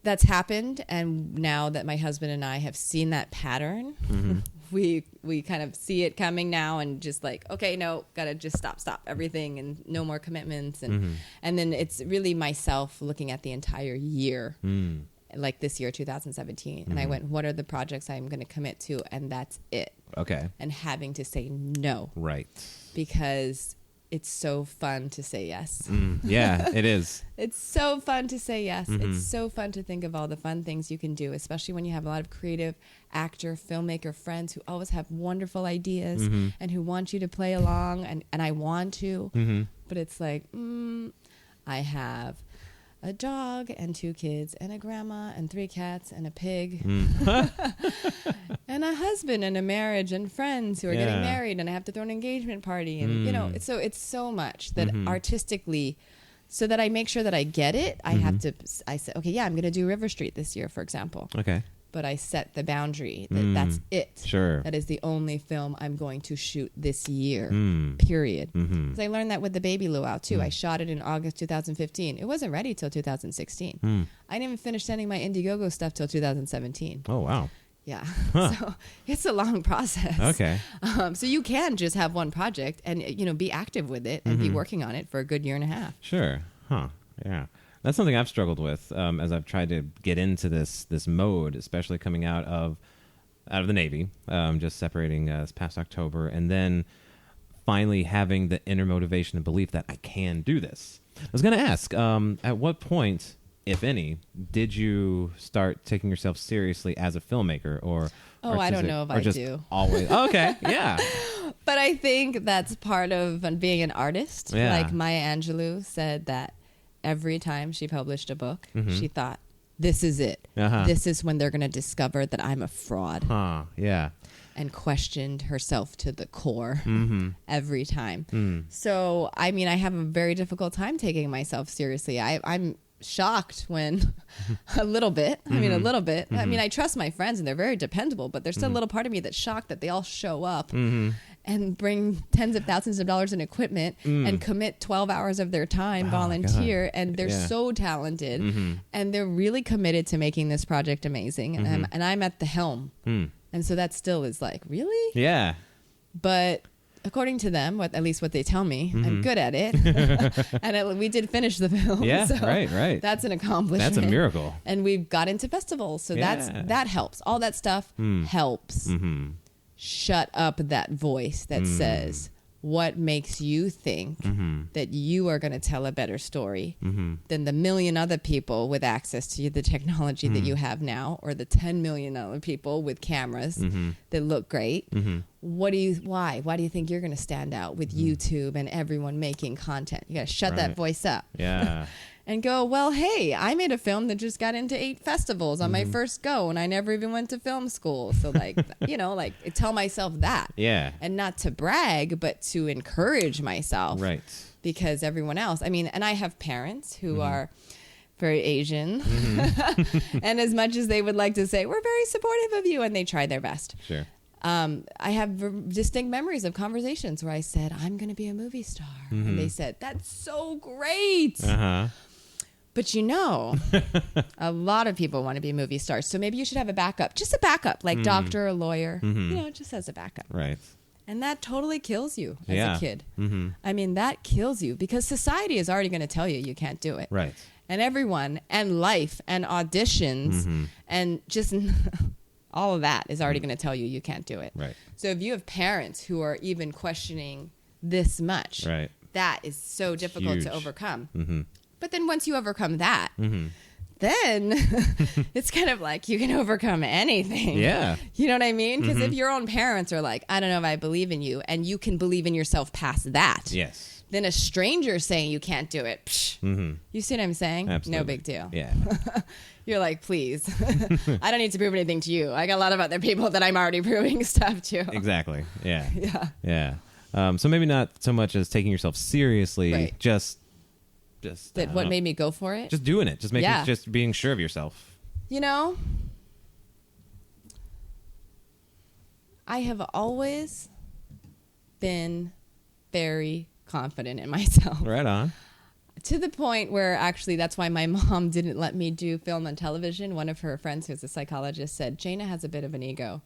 that's happened, and now that my husband and I have seen that pattern, we kind of see it coming now, and just like, okay, no, gotta just stop everything, and no more commitments, and then it's really myself looking at the entire year, like this year 2017, and I went, what are the projects I'm going to commit to, and that's it. Okay. And having to say no, right, because it's so fun to say yes. Yeah, it is. It's so fun to say yes. It's so fun to think of all the fun things you can do, especially when you have a lot of creative actor, filmmaker friends who always have wonderful ideas and who want you to play along. And I want to, but it's like, I have a dog and 2 kids and a grandma and 3 cats and a pig and a husband and a marriage and friends who are getting married, and I have to throw an engagement party, and it's so much that artistically, so that I make sure that I get it. I said, okay, I'm going to do River Street this year, for example. Okay. But I set the boundary that that's it. Sure. That is the only film I'm going to shoot this year, period. Because I learned that with The Baby Luau, too. I shot it in August 2015. It wasn't ready till 2016. I didn't even finish sending my Indiegogo stuff till 2017. Oh, wow. Yeah. So it's a long process. Okay. So you can just have one project and, be active with it and be working on it for a good year and a half. Sure. Huh. Yeah. That's something I've struggled with as I've tried to get into this mode, especially coming out of the Navy, just separating this past October, and then finally having the inner motivation and belief that I can do this. I was going to ask, at what point, if any, did you start taking yourself seriously as a filmmaker, or I don't know if I do. Always. Okay. Yeah. But I think that's part of being an artist. Yeah. Like Maya Angelou said that every time she published a book, she thought, this is it. This is when they're going to discover that I'm a fraud. Yeah. And questioned herself to the core every time. So, I mean, I have a very difficult time taking myself seriously. I'm shocked when a little bit. I mean, a little bit. I mean, I trust my friends and they're very dependable, but there's still a little part of me that's shocked that they all show up and bring tens of thousands of dollars in equipment and commit 12 hours of their time, volunteer, and they're so talented and they're really committed to making this project amazing. And I'm at the helm. And so that still is like, really? Yeah. But according to them, at least what they tell me, I'm good at it. And we did finish the film. Yeah, so right. That's an accomplishment. That's a miracle. And we've got into festivals. So that helps. All that stuff helps. Shut up that voice that says, what makes you think that you are going to tell a better story than the million other people with access to the technology that you have now, or the 10 million other people with cameras that look great? Why do you think you're going to stand out with YouTube and everyone making content? You got to shut that voice up. Yeah. And go, well, hey, I made a film that just got into 8 festivals on my first go, and I never even went to film school. So, tell myself that. Yeah. And not to brag, but to encourage myself. Right. Because everyone else, and I have parents who are very Asian. And as much as they would like to say, we're very supportive of you, and they try their best. Sure. I have distinct memories of conversations where I said, I'm going to be a movie star. And they said, that's so great. But a lot of people want to be movie stars. So maybe you should have a backup, just a backup, like doctor or lawyer, just as a backup. Right. And that totally kills you as a kid. I mean, that kills you because society is already going to tell you can't do it. Right. And everyone and life and auditions and just all of that is already going to tell you can't do it. Right. So if you have parents who are even questioning this much, that is so difficult to overcome. But then once you overcome that, then it's kind of like you can overcome anything. Yeah. You know what I mean? Because if your own parents are like, I don't know if I believe in you, and you can believe in yourself past that. Yes. Then a stranger saying you can't do it. Psh, you see what I'm saying? Absolutely. No big deal. Yeah. You're like, please, I don't need to prove anything to you. I got a lot of other people that I'm already proving stuff to. Exactly. Yeah. Yeah. So maybe not so much as taking yourself seriously, just what made me go for it? Just doing it. Just just being sure of yourself. I have always been very confident in myself. Right on. To the point where actually that's why my mom didn't let me do film and television. One of her friends who's a psychologist said, Jana has a bit of an ego.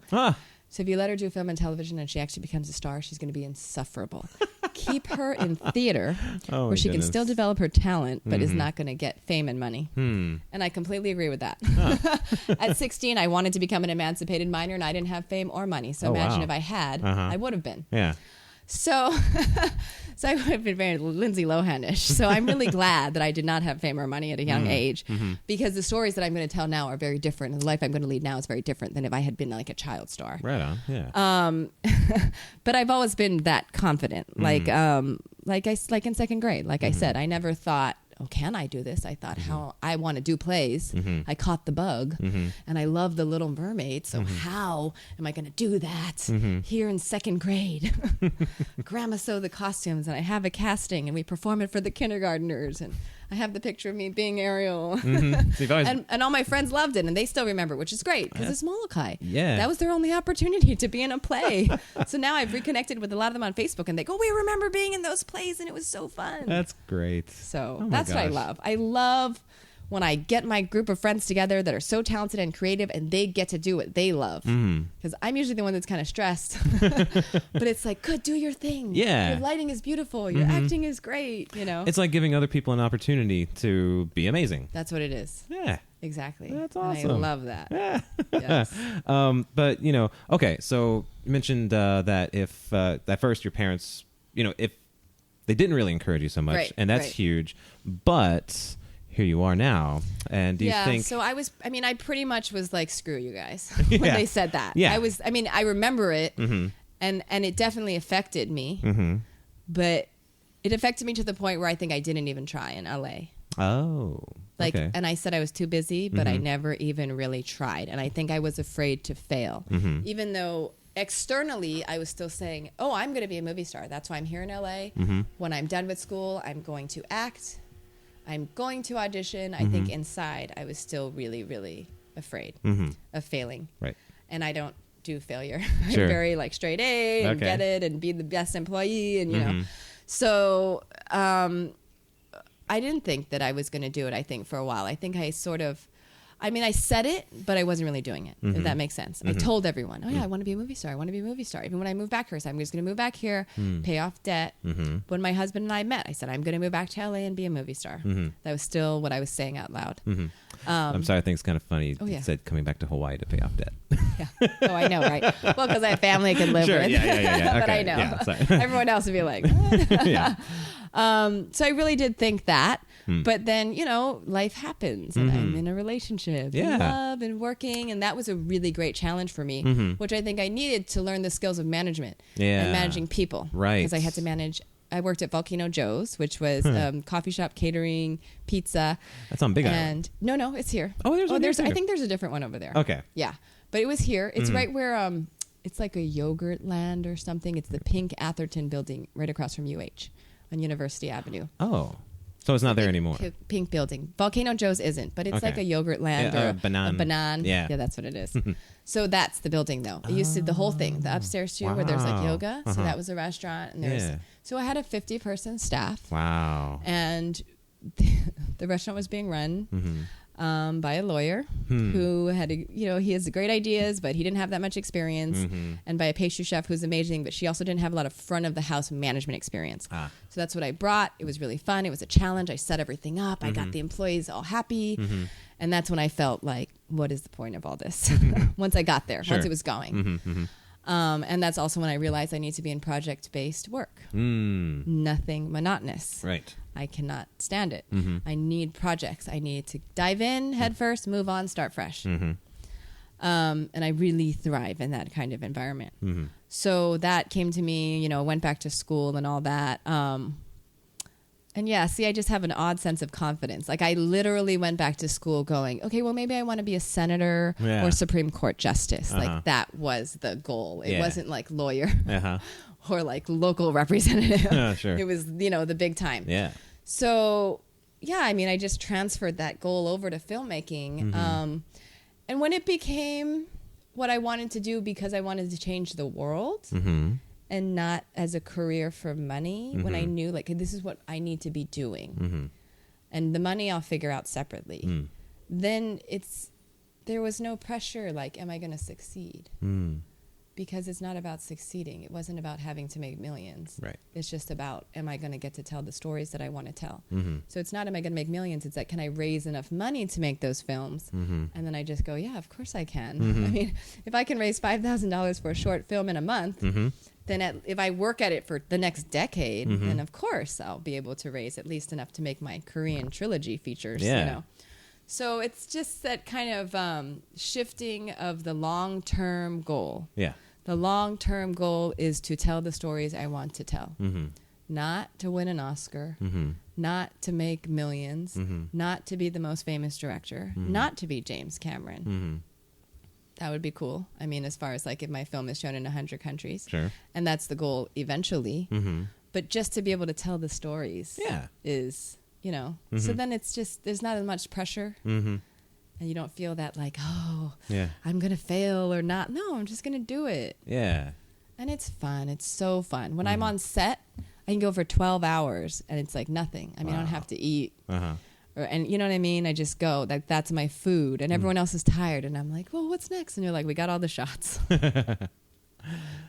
So if you let her do film and television and she actually becomes a star, she's going to be insufferable. Keep her in theater where she can still develop her talent, but is not going to get fame and money. And I completely agree with that. At 16, I wanted to become an emancipated minor, and I didn't have fame or money. So imagine if I had, I would have been. Yeah. So I would have been very Lindsay Lohan-ish. So I'm really glad that I did not have fame or money at a young age, because the stories that I'm going to tell now are very different, and the life I'm going to lead now is very different than if I had been like a child star. Right on. Yeah. But I've always been that confident, like in second grade. Like I said, I never thought, oh, can I do this? I thought, how I want to do plays. I caught the bug, and I love The Little Mermaid. So how am I going to do that here in second grade? Grandma sewed the costumes, and I have a casting, and we perform it for the kindergartners, and I have the picture of me being Ariel. And all my friends loved it, and they still remember, which is great, because it's Molokai. Yeah. That was their only opportunity to be in a play. So now I've reconnected with a lot of them on Facebook, and they go, we remember being in those plays, and it was so fun. That's great. So that's what I love. I love when I get my group of friends together that are so talented and creative, and they get to do what they love. Because I'm usually the one that's kind of stressed. But it's like, good, do your thing. Yeah. Your lighting is beautiful. Your acting is great. You know, It's like giving other people an opportunity to be amazing. that's what it is. Yeah. Exactly. That's And awesome. I love that. Yeah. Yes. But, okay, so you mentioned that if at first your parents, if they didn't really encourage you so much, Right, and that's right. huge, but here you are now. And do you think... So I pretty much was like, screw you guys when Yeah. they said that. Yeah. I remember it, and it definitely affected me, but it affected me to the point where I think I didn't even try in LA. Oh, okay. And I said I was too busy, but I never even really tried. And I think I was afraid to fail, even though externally I was still saying, oh, I'm going to be a movie star. That's why I'm here in LA. When I'm done with school, I'm going to act. I'm going to audition. I think inside I was still really, really afraid of failing. Right. And I don't do failure. Sure. I'm very like straight A and Okay. get it and be the best employee and, you know. So I didn't think that I was going to do it, I think, for a while. I think I said it, but I wasn't really doing it, if that makes sense. I told everyone, oh, yeah, I want to be a movie star. I want to be a movie star. Even when I moved back here, I said, I'm just going to move back here, pay off debt. When my husband and I met, I said, I'm going to move back to LA and be a movie star. That was still what I was saying out loud. I'm sorry, I think it's kind of funny. Oh, yeah. You said coming back to Hawaii to pay off debt. Yeah. Oh, I know, right? Well, because I have family I can live Sure, with. yeah. But Okay, I know. yeah, sorry. Everyone else would be like, what? Yeah. So I really did think that. But then, life happens and I'm in a relationship Yeah. and love and working. And that was a really great challenge for me, which I think I needed to learn the skills of management and managing people. Right. Because I had to manage. I worked at Volcano Joe's, which was coffee shop, catering, pizza. That's on Big Island. And no, it's here. Oh, there's one here, too. I think there's a different one over there. Okay. Yeah. But it was here. It's right where it's like a yogurt land or something. It's the pink Atherton building right across from UH on University Avenue. Oh. So it's not there anymore. Pink building. Volcano Joe's isn't, but it's Okay. like a yogurt land Yeah, or a banan. a banan. Yeah. Yeah, that's what it is. So that's the building, though. It used to the whole thing, the upstairs too, where there's like Wow. yoga. So that was a restaurant, and there's Yeah. so I had a 50-person staff, Wow. and the restaurant was being run by a lawyer who had, he has great ideas, but he didn't have that much experience, and by a pastry chef who's amazing, but she also didn't have a lot of front of the house management experience. So that's what I brought. It was really fun. It was a challenge. I set everything up. I got the employees all happy. And that's when I felt like, what is the point of all this? Once I got there, once it was going. And that's also when I realized I need to be in project-based work. Nothing monotonous. Right. I cannot stand it. I need projects. I need to dive in head first, move on, start fresh. And I really thrive in that kind of environment. So that came to me, went back to school and all that. And yeah, see, I just have an odd sense of confidence. Like I literally went back to school going, okay, well, maybe I want to be a senator or Supreme Court justice. Like that was the goal. It wasn't like lawyer or like local representative. Sure. It was, the big time. Yeah. So yeah, I just transferred that goal over to filmmaking. And when it became what I wanted to do because I wanted to change the world, and not as a career for money, when I knew like this is what I need to be doing, and the money I'll figure out separately. Then there was no pressure like, am I going to succeed? Because it's not about succeeding. It wasn't about having to make millions. Right. It's just about, am I going to get to tell the stories that I want to tell? So it's not, am I going to make millions? It's like, can I raise enough money to make those films? And then I just go, yeah, of course I can. I mean, if I can raise $5,000 for a short film in a month, then if I work at it for the next decade, then of course I'll be able to raise at least enough to make my Korean trilogy features, So it's just that kind of shifting of the long-term goal. Yeah. The long-term goal is to tell the stories I want to tell. not to win an Oscar, not to make millions, not to be the most famous director, not to be James Cameron. That would be cool. I mean, as far as like if my film is shown in 100 countries. Sure. And that's the goal eventually. But just to be able to tell the stories is, you know. So then it's just, there's not as much pressure. And you don't feel that like, oh, I'm going to fail or not. No, I'm just going to do it. Yeah. And it's fun. It's so fun. When I'm on set, I can go for 12 hours and it's like nothing. I mean, I don't have to eat. And you know what I mean? I just go. That's my food. And everyone else is tired. And I'm like, well, what's next? And you're like, we got all the shots.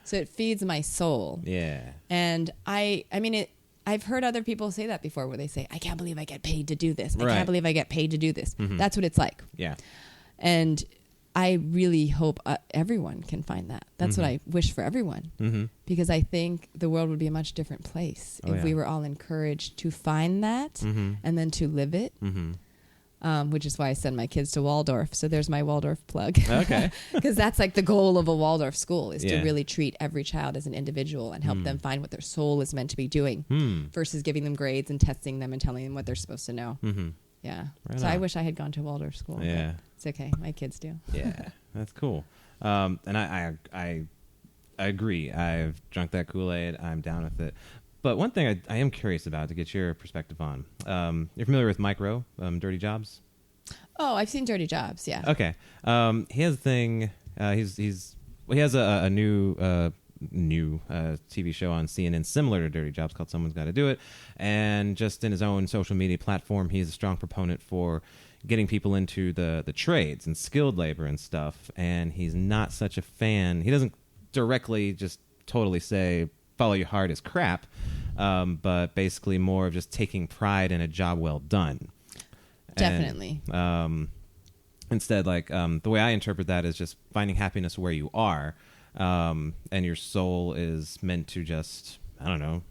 So it feeds my soul. Yeah. And I mean, I've heard other people say that before where they say, I can't believe I get paid to do this. I can't believe I get paid to do this. That's what it's like. Yeah. And I really hope everyone can find that. That's what I wish for everyone. Because I think the world would be a much different place if we were all encouraged to find that and then to live it. Which is why I send my kids to Waldorf. So there's my Waldorf plug. Okay. Because that's like the goal of a Waldorf school is to really treat every child as an individual and help them find what their soul is meant to be doing versus giving them grades and testing them and telling them what they're supposed to know. Yeah. Right so on. I wish I had gone to Waldorf school. Yeah. It's okay. My kids do. Yeah. That's cool. And I agree. I've drunk that Kool-Aid. I'm down with it. But one thing I am curious about to get your perspective on. You're familiar with Mike Rowe, Dirty Jobs? Oh, I've seen Dirty Jobs. Yeah. Okay. He has a thing. He has a new TV show on CNN similar to Dirty Jobs called Someone's Gotta Do It. And just in his own social media platform, he's a strong proponent for getting people into the trades and skilled labor and stuff. And he's not such a fan. He doesn't directly just totally say follow your heart is crap, but basically more of just taking pride in a job well done. Definitely. And, instead, like the way I interpret that is just finding happiness where you are, and your soul is meant to just, I don't know,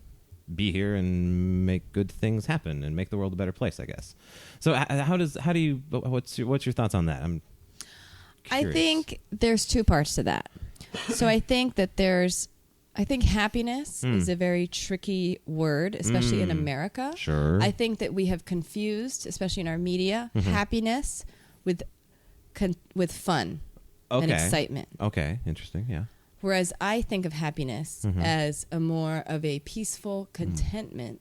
be here and make good things happen and make the world a better place, I guess. So what's your thoughts on that? I'm curious. I think there's two parts to that. So I think that I think happiness is a very tricky word, especially in America. Sure. I think that we have confused, especially in our media, happiness with fun and excitement. Okay, interesting, yeah. Whereas I think of happiness as a more of a peaceful contentment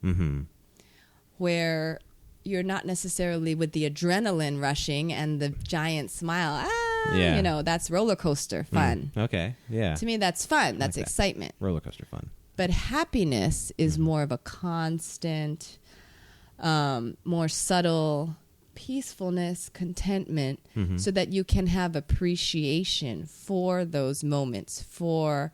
where you're not necessarily with the adrenaline rushing and the giant smile. You know, that's roller coaster fun. Okay, yeah. To me, that's fun. That's excitement. Roller coaster fun. But happiness is more of a constant, more subtle peacefulness, contentment, so that you can have appreciation for those moments, for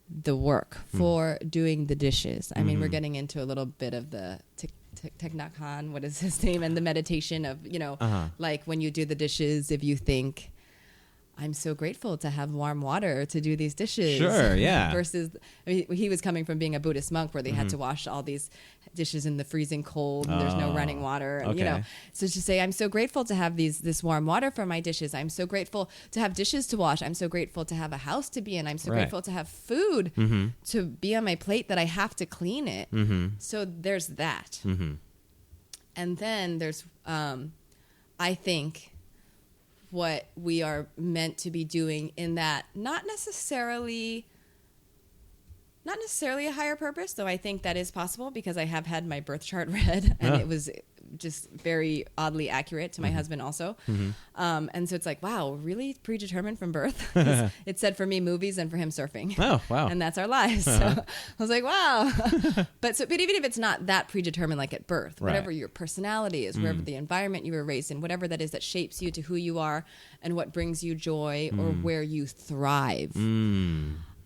the work, for doing the dishes. I mean, we're getting into a little bit of the Thich Nhat Hanh, what is his name, and the meditation of, you know, like when you do the dishes, if you think, I'm so grateful to have warm water to do these dishes. Sure, yeah. Versus, I mean, he was coming from being a Buddhist monk where they had to wash all these dishes in the freezing cold and there's no running water. And, you know, so to say, I'm so grateful to have this warm water for my dishes. I'm so grateful to have dishes to wash. I'm so grateful to have a house to be in. I'm so grateful to have food to be on my plate that I have to clean it. So there's that. And then there's, I think, what we are meant to be doing in that not necessarily a higher purpose, though I think that is possible because I have had my birth chart read and it was just very oddly accurate to my husband also. And so it's like, wow, really predetermined from birth? It said for me movies and for him surfing. Oh, wow. And that's our lives. So I was like, wow. But even if it's not that predetermined like at birth, whatever your personality is, wherever the environment you were raised in, whatever that is that shapes you to who you are and what brings you joy or where you thrive.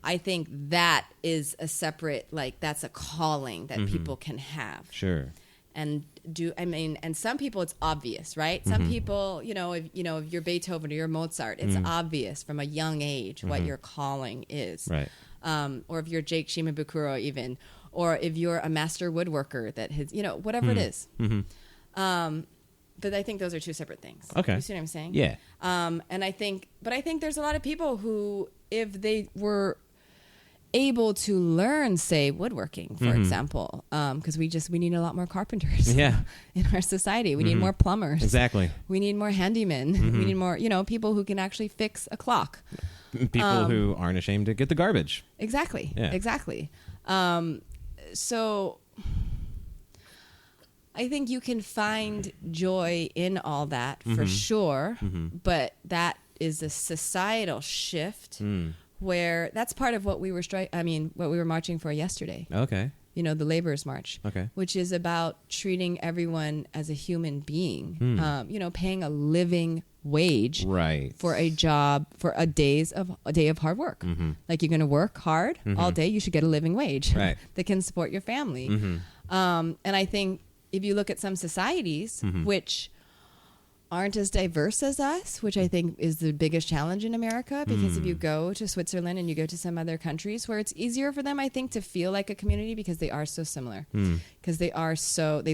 I think that is a separate, like, that's a calling that people can have. Sure. And and some people it's obvious, right? Some people, if you're Beethoven or you're Mozart, it's obvious from a young age what your calling is. Right. Or if you're Jake Shimabukuro even, or if you're a master woodworker that has, whatever it is. But I think those are two separate things. Okay. You see what I'm saying? Yeah. And I think there's a lot of people who, if they were able to learn, say, woodworking, for example, because we need a lot more carpenters in our society. We need more plumbers. Exactly. We need more handymen. We need more, people who can actually fix a clock. People who aren't ashamed to get the garbage. Exactly. Yeah. Exactly. So I think you can find joy in all that for sure, but that is a societal shift where that's part of what we were what we were marching for yesterday. Okay. The Laborers' March, which is about treating everyone as a human being, paying a living wage for a job, for a day of hard work. Like you're going to work hard all day, you should get a living wage that can support your family. And I think if you look at some societies which aren't as diverse as us, which I think is the biggest challenge in America, because if you go to Switzerland and you go to some other countries where it's easier for them, I think, to feel like a community because they are so similar, because they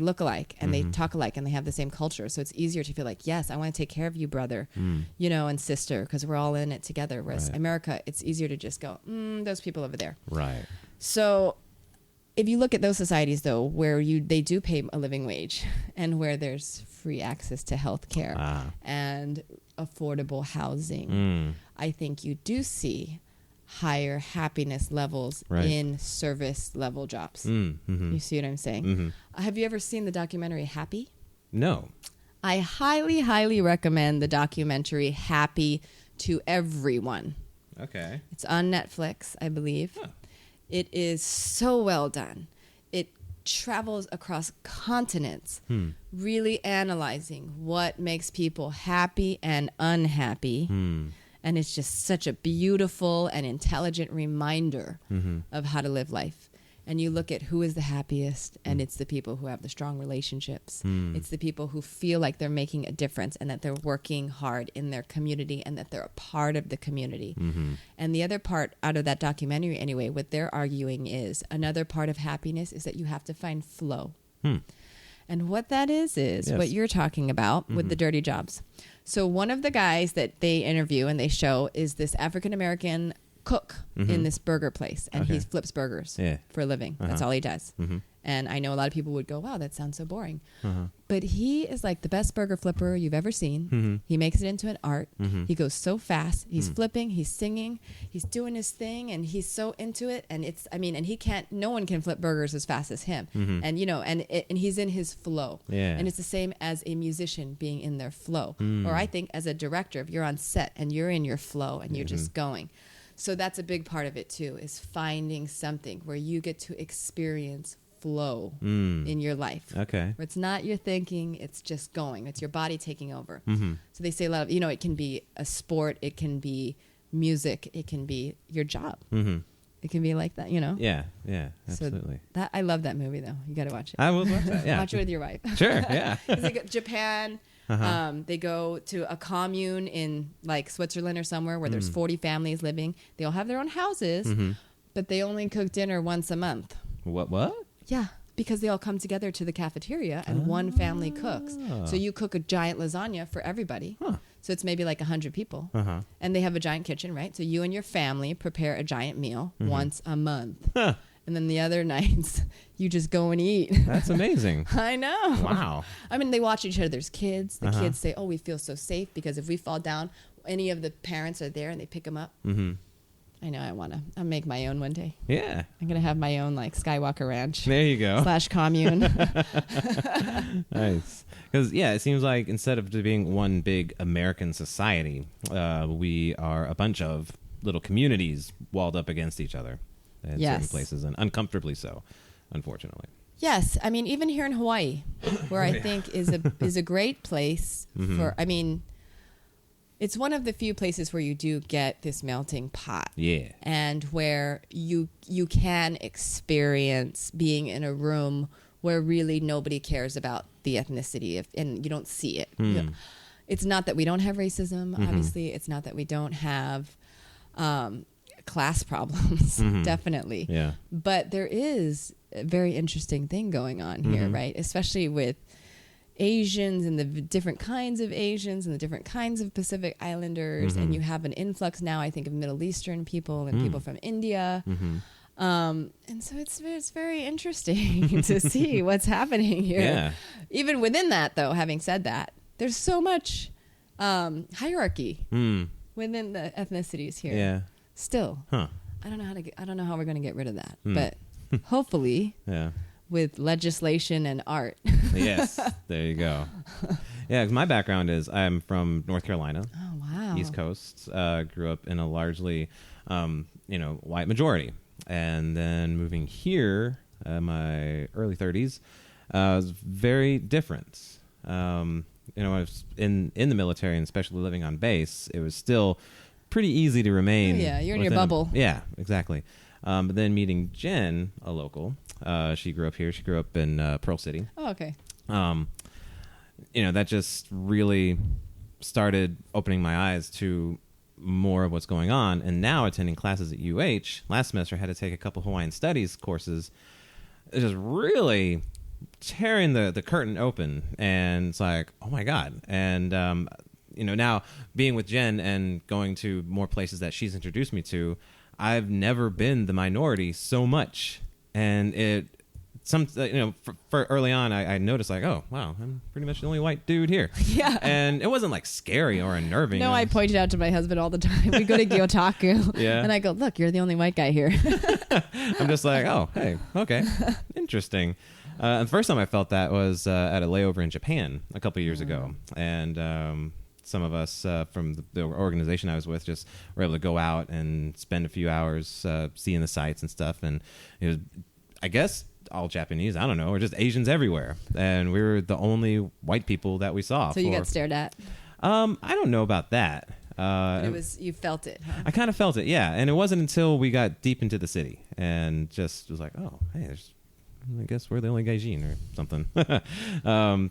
look alike and they talk alike and they have the same culture. So it's easier to feel like, yes, I want to take care of you, brother, and sister, because we're all in it together. Whereas America, it's easier to just go, those people over there. Right. So if you look at those societies, though, where they do pay a living wage and where there's free access to health care and affordable housing, I think you do see higher happiness levels in service level jobs. You see what I'm saying? Have you ever seen the documentary Happy? No. I highly, highly recommend the documentary Happy to everyone. Okay. It's on Netflix, I believe. Huh. It is so well done. It travels across continents, really analyzing what makes people happy and unhappy. And it's just such a beautiful and intelligent reminder of how to live life. And you look at who is the happiest, and it's the people who have the strong relationships. It's the people who feel like they're making a difference and that they're working hard in their community and that they're a part of the community. And the other part out of that documentary, anyway, what they're arguing is another part of happiness is that you have to find flow. And what that is what you're talking about with the dirty jobs. So one of the guys that they interview and they show is this African-American cook in this burger place, and he flips burgers for a living. That's all he does. And I know a lot of people would go, wow, that sounds so boring. But he is like the best burger flipper you've ever seen. He makes it into an art. He goes so fast. He's flipping, he's singing, he's doing his thing, and he's so into it. And no one can flip burgers as fast as him. And and he's in his flow. And it's the same as a musician being in their flow. Or I think as a director, if you're on set and you're in your flow and you're just going. So that's a big part of it too, is finding something where you get to experience flow in your life. Okay. Where it's not your thinking, it's just going. It's your body taking over. So they say a lot of, it can be a sport, it can be music, it can be your job. It can be like that, Yeah, absolutely. So I love that movie, though. You got to watch it. I will watch that, yeah. Watch it with your wife. Sure, yeah. It's like Japan. They go to a commune in like Switzerland or somewhere where there's 40 families living. They all have their own houses, but they only cook dinner once a month. What? Yeah, because they all come together to the cafeteria and one family cooks. So you cook a giant lasagna for everybody. So it's maybe like 100 people. And they have a giant kitchen, right? So you and your family prepare a giant meal once a month. And then the other nights, you just go and eat. That's amazing. I know. Wow. I mean, they watch each other's kids. The kids say, oh, we feel so safe because if we fall down, any of the parents are there and they pick them up. I know I'll make my own one day. Yeah. I'm going to have my own like Skywalker Ranch. There you go. / commune. Nice. Because, it seems like instead of being one big American society, we are a bunch of little communities walled up against each other. In certain places, and uncomfortably so, unfortunately. Yes, I mean, even here in Hawaii, where I think is a great place for. I mean, it's one of the few places where you do get this melting pot. Yeah, and where you can experience being in a room where really nobody cares about the ethnicity and you don't see it. It's not that we don't have racism. Obviously, it's not that we don't have. Class problems, definitely. Yeah. But there is a very interesting thing going on here, right? Especially with, Asians and the different kinds of Asians and the different kinds of Pacific Islanders, and you have an influx now, I think, of Middle Eastern people and people from India. And so it's very interesting to see what's happening here. Yeah. Even within that, though, having said that, there's so much hierarchy within the ethnicities here. Yeah. Still, Huh. I don't know how we're going to get rid of that, but hopefully, with legislation and art. Yes. There you go. Yeah. 'Cause my background is I'm from North Carolina. Oh wow. East Coast. Grew up in a largely, white majority. And then moving here, my early 30s, was very different. I was in the military, and especially living on base, it was still pretty easy to remain. Oh, yeah, you're in your bubble. Yeah, exactly. But then meeting Jen, a local, she grew up here. She grew up in Pearl City. Oh, okay. That just really started opening my eyes to more of what's going on. And now attending classes at UH, last semester I had to take a couple Hawaiian studies courses. It's just really tearing the curtain open, and it's like, oh my God. And now being with Jen and going to more places that she's introduced me to, I've never been the minority so much. And for early on, I noticed like, oh wow, I'm pretty much the only white dude here. Yeah. And it wasn't like scary or unnerving. No, I pointed out to my husband all the time. We go to Gyotaku, and I go, look, you're the only white guy here. I'm just like, oh, hey, okay, interesting. The first time I felt that was at a layover in Japan a couple years ago, and some of us from the organization I was with just were able to go out and spend a few hours seeing the sights and stuff, and it was, I guess, all Japanese, I don't know, or just Asians everywhere, and we were the only white people that we saw. So you got stared at? I don't know about that. You felt it, huh? I kind of felt it, yeah. And it wasn't until we got deep into the city and just was like, oh, hey, I guess we're the only gaijin or something.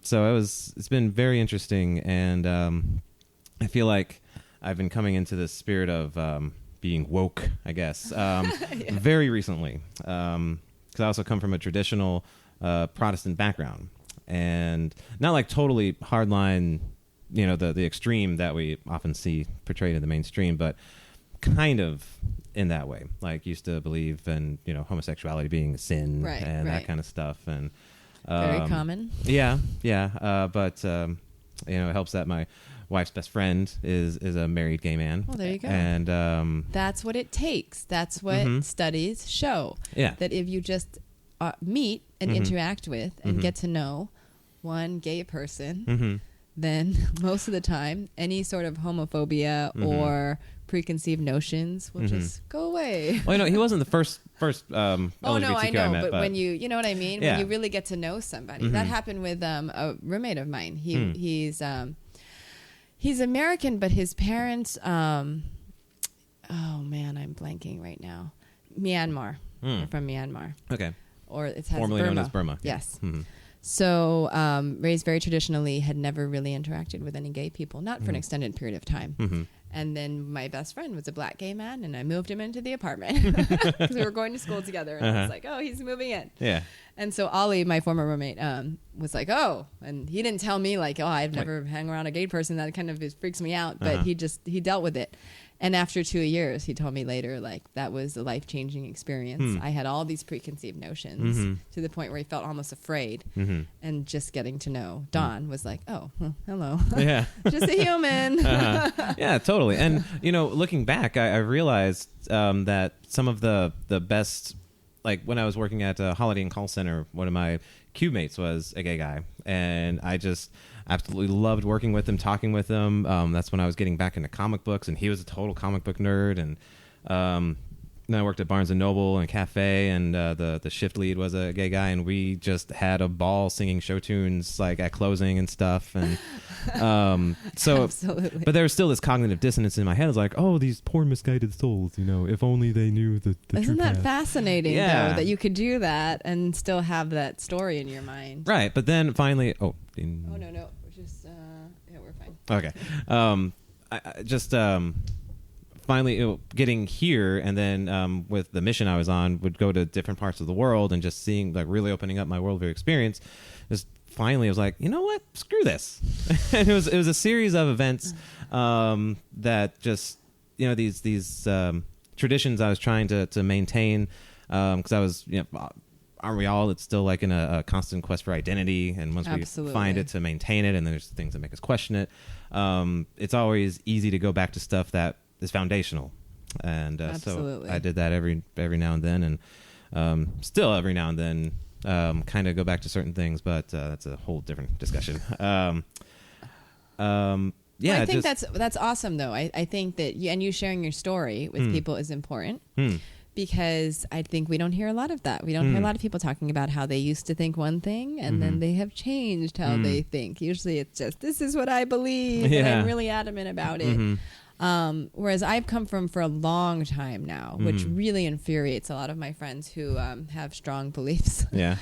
So it's been very interesting, and I feel like I've been coming into this spirit of being woke, I guess, very recently. Because I also come from a traditional Protestant background, and not like totally hardline, the extreme that we often see portrayed in the mainstream, but kind of in that way. Like, used to believe in homosexuality being a sin, and that kind of stuff, and very common. Yeah. But it helps that my wife's best friend is a married gay man. Well, there you go. And that's what it takes. That's what studies show. Yeah. That if you just meet and interact with and get to know one gay person, then most of the time, any sort of homophobia or preconceived notions will just go away. Well, he wasn't the first LGBTQ oh no, I know, met, but when you know what I mean? Yeah. When you really get to know somebody. That happened with a roommate of mine. He's American, but his parents, oh man, I'm blanking right now. Myanmar. They're from Myanmar. Okay. Or it has formerly Burma. known as Burma. Yes. Mm-hmm. So raised very traditionally, had never really interacted with any gay people, not for an extended period of time. And then my best friend was a black gay man, and I moved him into the apartment because we were going to school together. And I was like, oh, he's moving in. Yeah. And so Ollie, my former roommate, was like, oh, and he didn't tell me like, oh, I've never hung around a gay person. That kind of freaks me out. But he dealt with it. And after 2 years, he told me later, like, that was a life-changing experience. I had all these preconceived notions to the point where he felt almost afraid. And just getting to know Don was like, oh, hello. Yeah. Just a human. Yeah, totally. And, looking back, I realized that some of the best, like when I was working at a Holiday Inn call center, one of my cube mates was a gay guy. And I just absolutely loved working with him, talking with him. That's when I was getting back into comic books, and he was a total comic book nerd. And then I worked at Barnes & Noble and Cafe, and the shift lead was a gay guy, and we just had a ball singing show tunes like at closing and stuff. And so, absolutely. But there was still this cognitive dissonance in my head. It's like, oh, these poor misguided souls, if only they knew the Isn't true that path. fascinating, though, that you could do that and still have that story in your mind? Right, but then finally, Oh, no. Just, yeah, we're fine. Okay. I just finally getting here, and then with the mission I was on, would go to different parts of the world and just seeing, like, really opening up my worldview experience. Just finally I was like, you know what? Screw this. And it was a series of events that just, you know, these traditions I was trying to maintain, because I was, you know, aren't we all? It's still like in a constant quest for identity, and once we find it, to maintain it, and there's things that make us question it. It's always easy to go back to stuff that is foundational, and so I did that every now and then, and still every now and then kind of go back to certain things, but that's a whole different discussion. Yeah, well, I think that's awesome, though. I think that you sharing your story with people is important. Because I think we don't hear a lot of that. We don't hear a lot of people talking about how they used to think one thing and then they have changed how they think. Usually it's just, this is what I believe, and I'm really adamant about it. Whereas I've come from for a long time now, which really infuriates a lot of my friends who have strong beliefs. Yeah.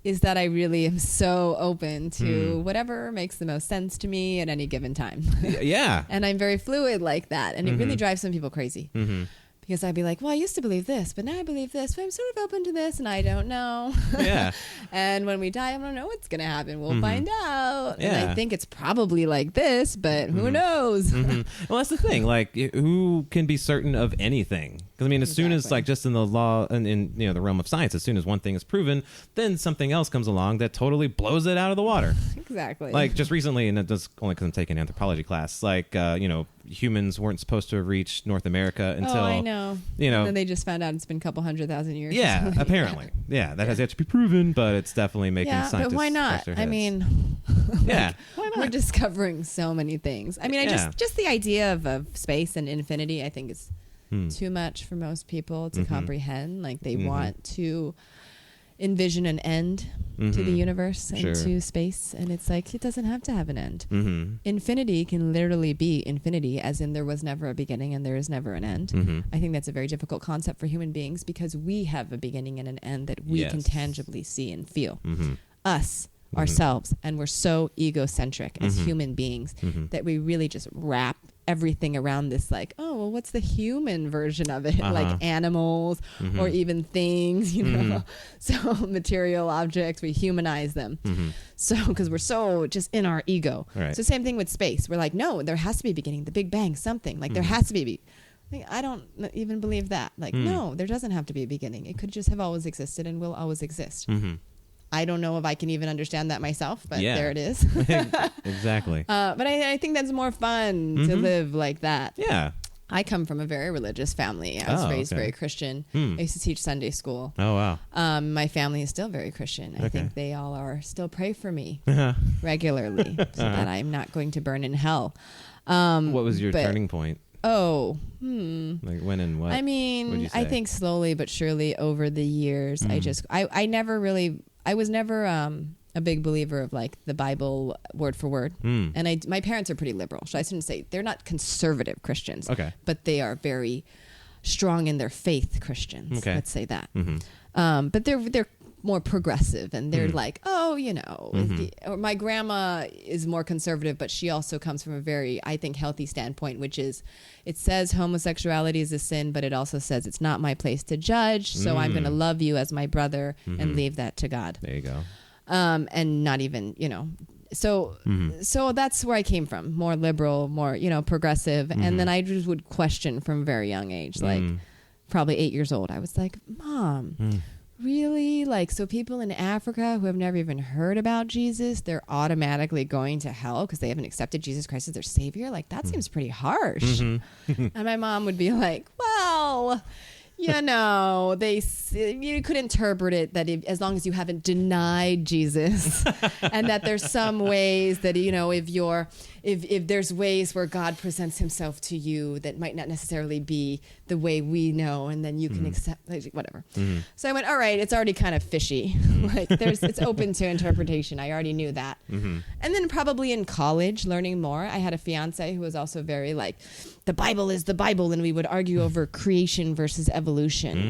Is that I really am so open to whatever makes the most sense to me at any given time. Yeah. And I'm very fluid like that. And it really drives some people crazy. Because I'd be like, well, I used to believe this, but now I believe this, but I'm sort of open to this, and I don't know. Yeah. And when we die, I don't know what's going to happen. We'll find out. Yeah. And I think it's probably like this, but who knows? Well, that's the thing. Like, who can be certain of anything? Because, I mean, as soon as, like, just in the law and in, you know, the realm of science, as soon as one thing is proven, then something else comes along that totally blows it out of the water. Exactly. Like, just recently, and that's only because I'm taking an anthropology class, like, you know, humans weren't supposed to have reached North America until, I know. You know, and then they just found out it's been a couple 100,000 years. Yeah, apparently. Yeah, that has yet to be proven, but it's definitely making scientists. But why not? I mean, yeah, why not? We're discovering so many things. I mean, just the idea of space and infinity, I think is too much for most people to comprehend. Like, they want to envision an end to the universe and to space, and it's like, it doesn't have to have an end. Infinity can literally be infinity, as in there was never a beginning and there is never an end. I think that's a very difficult concept for human beings, because we have a beginning and an end that we can tangibly see and feel. Us, ourselves, and we're so egocentric as human beings that we really just wrap everything around this, like, oh, well, what's the human version of it? Like animals or even things, you know. So material objects, we humanize them. So, because we're so just in our ego. Right. So same thing with space. We're like, no, there has to be a beginning, the Big Bang, something. Like, there has to be. Like, I don't even believe that. Like, no, there doesn't have to be a beginning. It could just have always existed and will always exist. I don't know if I can even understand that myself, but there it is. Exactly. But I think that's more fun to live like that. Yeah. I come from a very religious family. I was raised very Christian. I used to teach Sunday school. Oh, wow. My family is still very Christian. I think they all are. Still pray for me regularly so that I'm not going to burn in hell. What was your turning point? Oh, like when and what? I mean, I think slowly but surely over the years, I was never a big believer of like the Bible word for word. And my parents are pretty liberal. So I shouldn't say they're not conservative Christians, but they are very strong in their faith Christians. Let's say that. But they're more progressive, and they're like, oh, you know, or my grandma is more conservative, but she also comes from a very, I think, healthy standpoint, which is, it says homosexuality is a sin, but it also says it's not my place to judge, so I'm going to love you as my brother and leave that to God. There you go. And not even, you know, so that's where I came from, more liberal, more, you know, progressive. And then I just would question from a very young age, like probably 8 years old. I was like, Mom, really? Like, so people in Africa who have never even heard about Jesus, they're automatically going to hell because they haven't accepted Jesus Christ as their savior? Like, that seems pretty harsh. And my mom would be like, well, you know, you could interpret it that as long as you haven't denied Jesus, and that there's some ways that, you know, if there's ways where God presents himself to you that might not necessarily be the way we know, and then you can accept, like, whatever. So I went, all right, it's already kind of fishy. Like, it's open to interpretation. I already knew that. And then probably in college, learning more, I had a fiance who was also very like, the Bible is the Bible, and we would argue over creation versus evolution.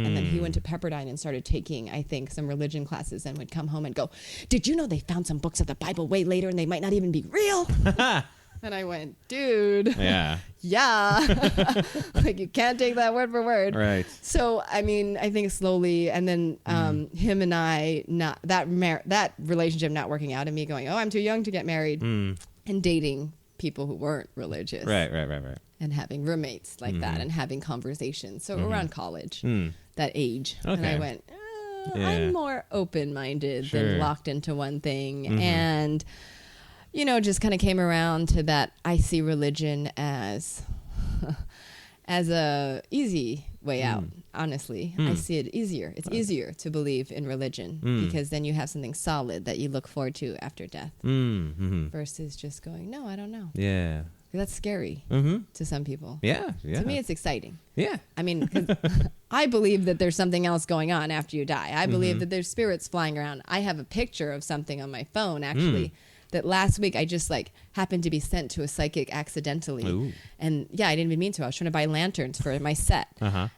And then he went to Pepperdine and started taking, I think, some religion classes, and would come home and go, did you know they found some books of the Bible way later and they might not even be real? And I went, dude. Yeah. Yeah. Like, you can't take that word for word. Right. So, I mean, I think slowly, and then him and I, that relationship not working out, and me going, oh, I'm too young to get married, and dating people who weren't religious. Right. And having roommates like that, and having conversations. So around college, that age. Okay. And I went, I'm more open-minded than locked into one thing. And, you know, just kind of came around to that. I see religion as a easy way out. Honestly, I see it easier. It's easier to believe in religion because then you have something solid that you look forward to after death versus just going, no, I don't know. Yeah. That's scary to some people. Yeah. To me, it's exciting. Yeah. I mean, 'cause I believe that there's something else going on after you die. I believe that there's spirits flying around. I have a picture of something on my phone, actually, that last week I just happened to be sent to a psychic accidentally. Ooh. And yeah, I didn't even mean to. I was trying to buy lanterns for my set.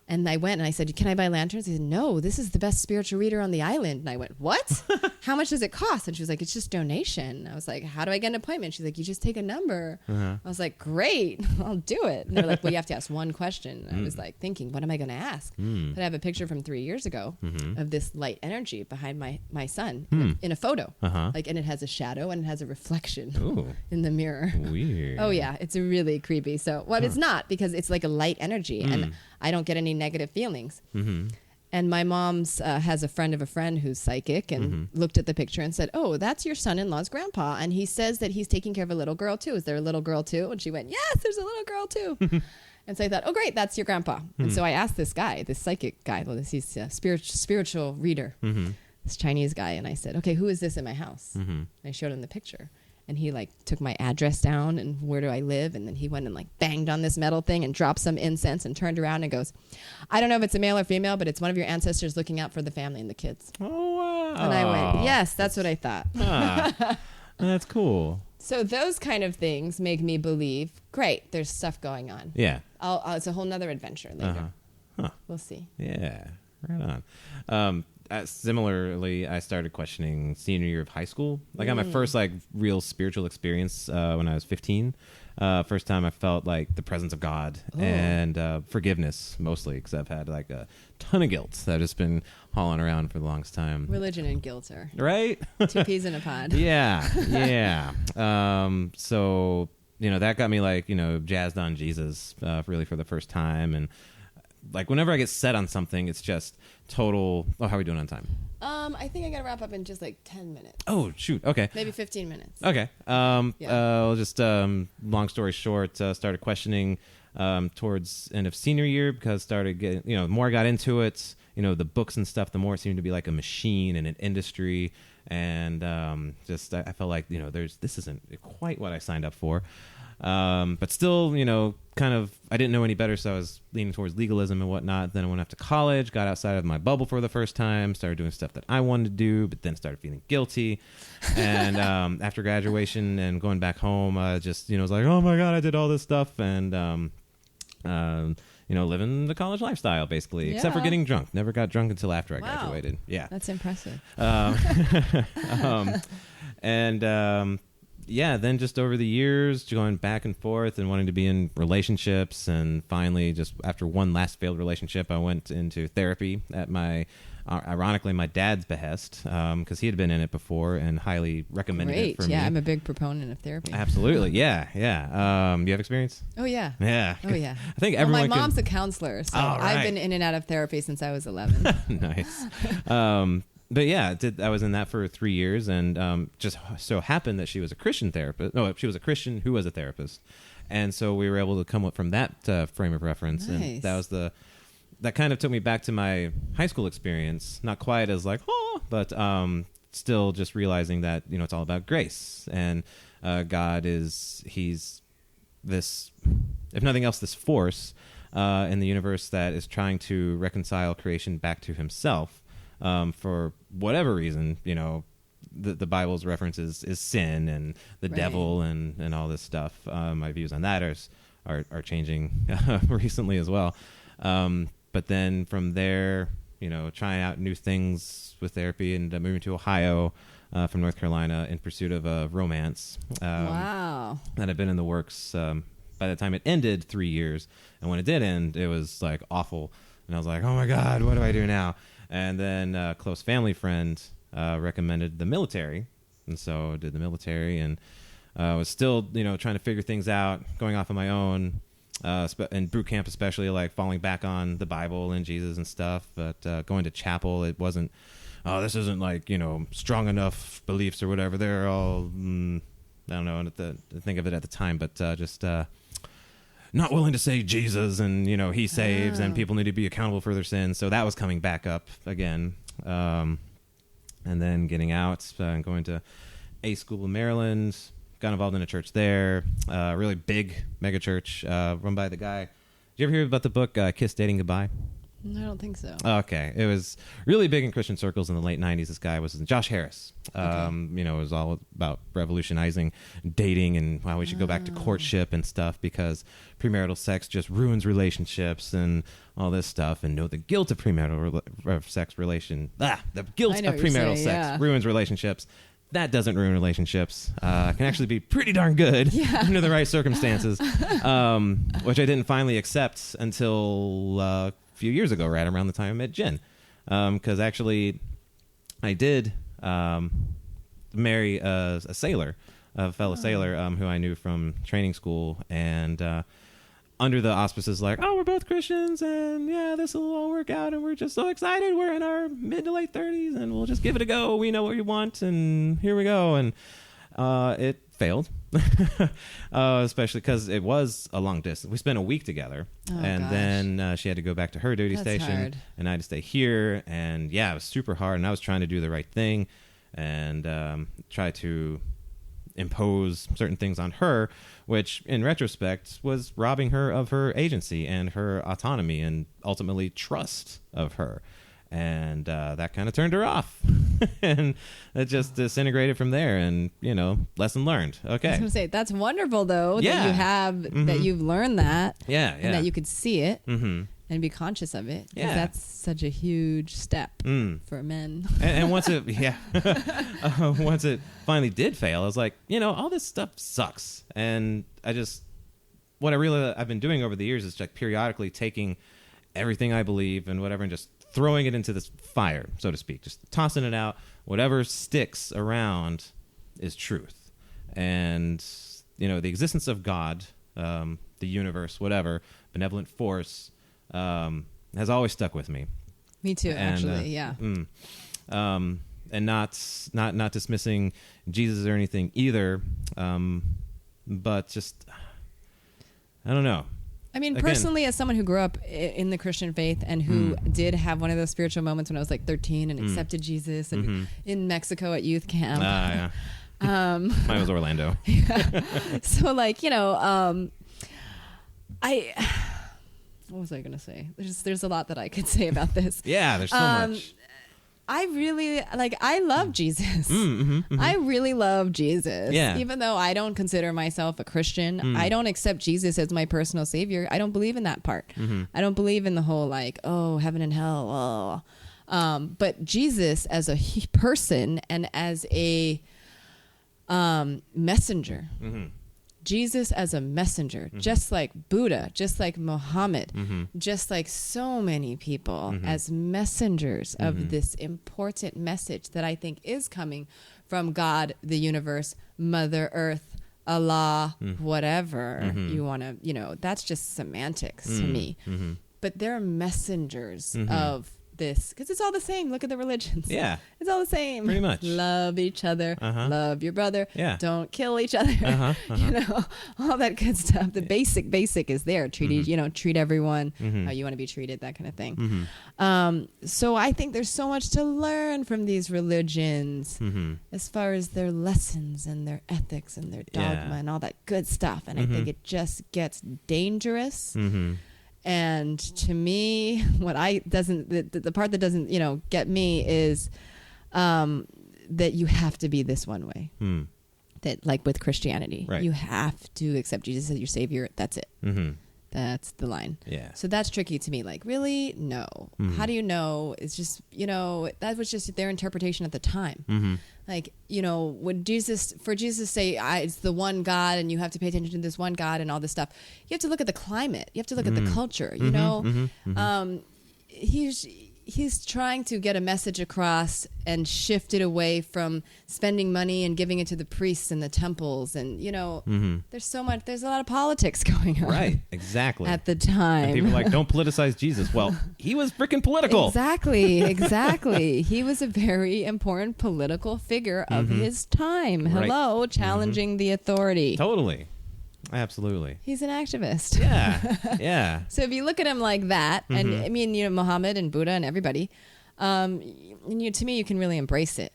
And I went and I said, can I buy lanterns? He said, no, this is the best spiritual reader on the island. And I went, what? How much does it cost? And she was like, it's just donation. I was like, how do I get an appointment? She's like, you just take a number. I was like, great, I'll do it. And they're like, well, you have to ask one question. And I was like thinking, what am I going to ask? But I have a picture from 3 years ago of this light energy behind my son in a photo. And it has a shadow and it has a reflection in the mirror. Weird. Oh yeah, it's really creepy. So, well, it's not, because it's like a light energy and I don't get any negative feelings. And my mom's has a friend of a friend who's psychic and looked at the picture and said, oh, that's your son-in-law's grandpa. And he says that he's taking care of a little girl too. Is there a little girl too? And she went, yes, there's a little girl too. And so I thought, oh, great, that's your grandpa. And so I asked this guy, this psychic guy, well, he's a spiritual reader, this Chinese guy. And I said, okay, who is this in my house? And I showed him the picture. And he took my address down and where do I live? And then he went and banged on this metal thing and dropped some incense and turned around and goes, I don't know if it's a male or female, but it's one of your ancestors looking out for the family and the kids. Oh, wow. And I went, yes, that's what I thought. That's cool. So those kind of things make me believe, great, there's stuff going on. Yeah. It's a whole nother adventure later. We'll see. Yeah. Right on. Similarly, I started questioning senior year of high school. I got my first real spiritual experience when I was 15. First time I felt the presence of God and forgiveness, mostly because I've had a ton of guilt that I've just been hauling around for the longest time. Religion and guilt are right. 2 peas in a pod. Yeah. So that got me jazzed on Jesus really for the first time. And whenever I get set on something, it's just total. Oh, how are we doing on time? I think I got to wrap up in just 10 minutes. Oh, shoot. Okay. Maybe 15 minutes. Okay. Just long story short, started questioning towards end of senior year because started getting, the more I got into it, the books and stuff, the more it seemed to be like a machine and an industry. And I felt like, this isn't quite what I signed up for. But still, kind of, I didn't know any better, so I was leaning towards legalism and whatnot. Then I went off to college, got outside of my bubble for the first time, started doing stuff that I wanted to do, but then started feeling guilty. And after graduation and going back home, I just, was like, oh my God, I did all this stuff. And, living the college lifestyle, basically, except for getting drunk. Never got drunk until after I graduated. Yeah. That's impressive. Then just over the years, going back and forth and wanting to be in relationships. And finally, just after one last failed relationship, I went into therapy at ironically, my dad's behest, because he had been in it before and highly recommended it for me. Yeah, I'm a big proponent of therapy. Absolutely. Yeah. You have experience? Oh, yeah. Yeah. Oh, yeah. I think everyone my mom's a counselor, so I've been in and out of therapy since I was 11. Nice. But yeah, I was in that for 3 years, and just so happened that she was a Christian therapist. No, she was a Christian who was a therapist, and so we were able to come up from that frame of reference. Nice. And that was that kind of took me back to my high school experience. Not quite as but still just realizing that it's all about grace, and God he's this, if nothing else, this force in the universe that is trying to reconcile creation back to Himself. For whatever reason, the Bible's references is sin and the devil and all this stuff. My views on that are changing recently as well. But then from there, trying out new things with therapy and moving to Ohio, from North Carolina in pursuit of a romance. Wow. That had been in the works by the time it ended 3 years. And when it did end, it was like awful. And I was like, oh my God, what do I do now? And then a close family friend recommended the military. And so I did the military and was still, trying to figure things out, going off on my own. In boot camp especially, like falling back on the Bible and Jesus and stuff. But going to chapel, it wasn't, this isn't like, strong enough beliefs or whatever. They're all, I don't know, to think of it at the time, but just not willing to say Jesus and, he saves and people need to be accountable for their sins. So that was coming back up again. And then getting out and going to A School in Maryland, got involved in a church there, really big mega church run by the guy. Did you ever hear about the book Kiss Dating Goodbye? I don't think so. Okay. It was really big in Christian circles in the late 90s. This guy was Josh Harris. Okay. It was all about revolutionizing dating and how we should go back to courtship and stuff because premarital sex just ruins relationships and all this stuff. And the guilt of premarital sex the guilt of premarital sex ruins relationships. That doesn't ruin relationships. Can actually be pretty darn good under the right circumstances, which I didn't finally accept until a few years ago, right around the time I met Jen. Because actually, I did marry a sailor, a fellow sailor who I knew from training school, and under the auspices like, we're both Christians, and this will all work out, and we're just so excited. We're in our mid to late 30s, and we'll just give it a go. We know what we want, and here we go. And it failed, especially because it was a long distance. We spent a week together, then she had to go back to her duty station, hard. and I had to stay here. And it was super hard, and I was trying to do the right thing and try to impose certain things on her, which in retrospect was robbing her of her agency and her autonomy and ultimately trust of her. And that kind of turned her off. And it just disintegrated from there. And, lesson learned. Okay. I was going to say, that's wonderful, though, that you have, that you've learned that. And that you could see it and be conscious of it. Because that's such a huge step for men. And once it, once it finally did fail, I was like, all this stuff sucks. And what I've been doing over the years is like periodically taking everything I believe and whatever and just throwing it into this fire, so to speak, just tossing it out. Whatever sticks around is truth. And, the existence of God, the universe, whatever, benevolent force, has always stuck with me. Me too, actually, and not dismissing Jesus or anything either, but just, I don't know. I mean, personally, as someone who grew up in the Christian faith and who did have one of those spiritual moments when I was like 13 and accepted Jesus and in Mexico at youth camp. Mine was Orlando. So, like, what was I going to say? There's a lot that I could say about this. Yeah, there's so much. I love Jesus. I really love Jesus. Yeah. Even though I don't consider myself a Christian, I don't accept Jesus as my personal savior. I don't believe in that part. I don't believe in the whole heaven and hell. But Jesus as a person and as a messenger. Jesus as a messenger, just like Buddha, just like Muhammad, just like so many people as messengers of this important message that I think is coming from God, the universe, Mother Earth, Allah, whatever you want to, that's just semantics to me. But they're messengers of this, because it's all the same. Look at the religions. Yeah. It's all the same. Pretty much. Love each other. Love your brother. Yeah. Don't kill each other. All that good stuff. The basic is there. Treat everyone how you want to be treated, that kind of thing. So I think there's so much to learn from these religions as far as their lessons and their ethics and their dogma and all that good stuff. And I think it just gets dangerous. And to me, the part that doesn't, get me is that you have to be this one way. That, like with Christianity, you have to accept Jesus as your savior. That's it. That's the line. Yeah. So that's tricky to me. Like, really? No. How do you know? It's just, that was just their interpretation at the time. Like, when Jesus to say, it's the one God and you have to pay attention to this one God and all this stuff, you have to look at the climate. You have to look at the culture, He's trying to get a message across and shift it away from spending money and giving it to the priests and the temples. And, there's a lot of politics going on. Right, exactly. At the time. And people are like, don't politicize Jesus. Well, he was freaking political. Exactly. He was a very important political figure of his time. Right. Hello, challenging the authority. Totally. Absolutely. He's an activist. Yeah. So if you look at him like that, and I mean, Muhammad and Buddha and everybody, to me, you can really embrace it.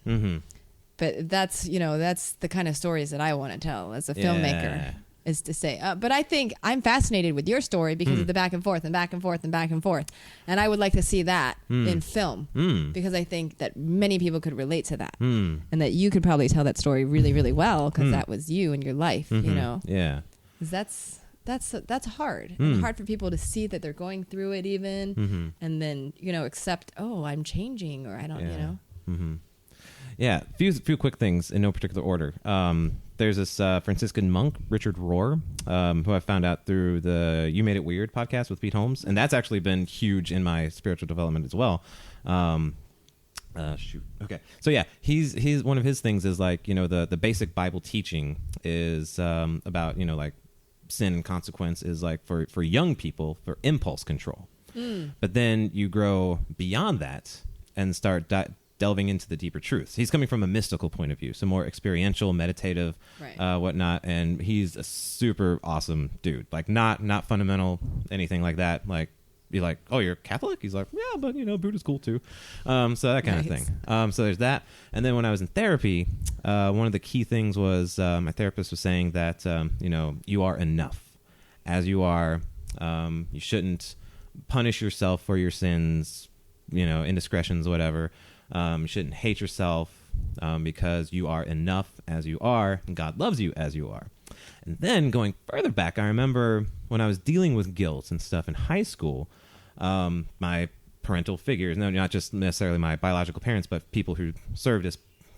But that's the kind of stories that I want to tell as a filmmaker, is to say. But I think I'm fascinated with your story because of the back and forth and back and forth and back and forth. And I would like to see that in film because I think that many people could relate to that. And that you could probably tell that story really, really well because that was you and your life, Yeah. 'Cause that's hard. And hard for people to see that they're going through it even and then, accept, oh, I'm changing or I don't, Yeah, few quick things in no particular order. There's this Franciscan monk, Richard Rohr, who I found out through the You Made It Weird podcast with Pete Holmes, and that's actually been huge in my spiritual development as well. Okay. So yeah, he's one of his things is like, the basic Bible teaching is about, like sin and consequence is like for young people for impulse control. But then you grow beyond that and start delving into the deeper truths. He's coming from a mystical point of view, so more experiential, meditative, whatnot. And he's a super awesome dude. Like not fundamental, anything like that. Like, be like, oh, you're Catholic? He's like, yeah, but Buddha's cool too. So that kind of thing. So there's that. And then when I was in therapy, one of the key things was my therapist was saying that you are enough as you are. You shouldn't punish yourself for your sins, indiscretions, whatever. You shouldn't hate yourself because you are enough as you are, and God loves you as you are. And then going further back, I remember when I was dealing with guilt and stuff in high school, my parental figures, no, not just necessarily my biological parents, but people who served as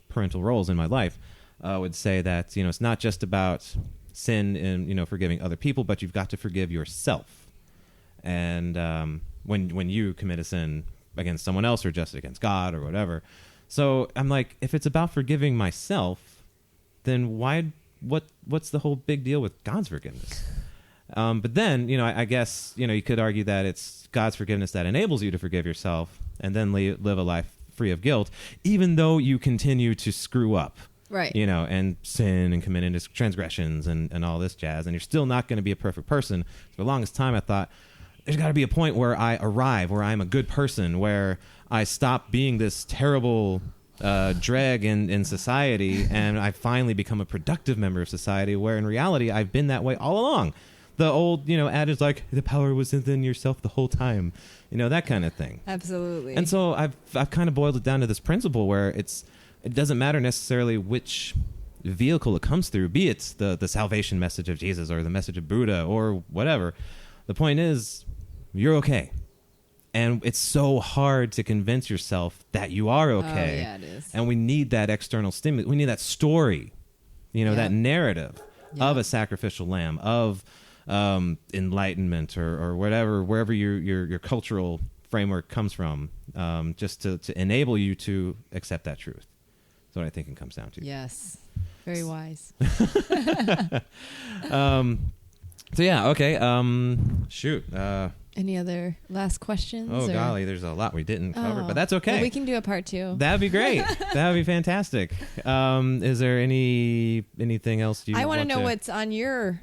parental roles in my life, would say that, it's not just about sin and, forgiving other people, but you've got to forgive yourself. And when you commit a sin against someone else or just against God or whatever. So I'm like, if it's about forgiving myself, then what's the whole big deal with God's forgiveness? But then, I guess, you could argue that it's God's forgiveness that enables you to forgive yourself and then live a life free of guilt, even though you continue to screw up. Right. And sin and commit into transgressions and all this jazz. And you're still not going to be a perfect person. For the longest time, I thought, there's got to be a point where I arrive, where I'm a good person, where I stop being this terrible drag in society, and I finally become a productive member of society, where in reality, I've been that way all along. The old, adage like, the power was within yourself the whole time, that kind of thing. Absolutely. And so I've kind of boiled it down to this principle where it doesn't matter necessarily which vehicle it comes through, be it the salvation message of Jesus or the message of Buddha or whatever. The point is, you're okay. And it's so hard to convince yourself that you are okay. Oh, yeah, it is. And we need that external stimulus. We need that story, that narrative of a sacrificial lamb, of enlightenment or whatever, wherever your cultural framework comes from, just to enable you to accept that truth. That's what I think it comes down to. Yes. Very wise. So yeah, okay. Shoot. Any other last questions? Oh, golly, there's a lot we didn't cover, but that's okay. Well, we can do a part 2. That'd be great. That'd be fantastic. Is there anything else you? I want to know what's on your,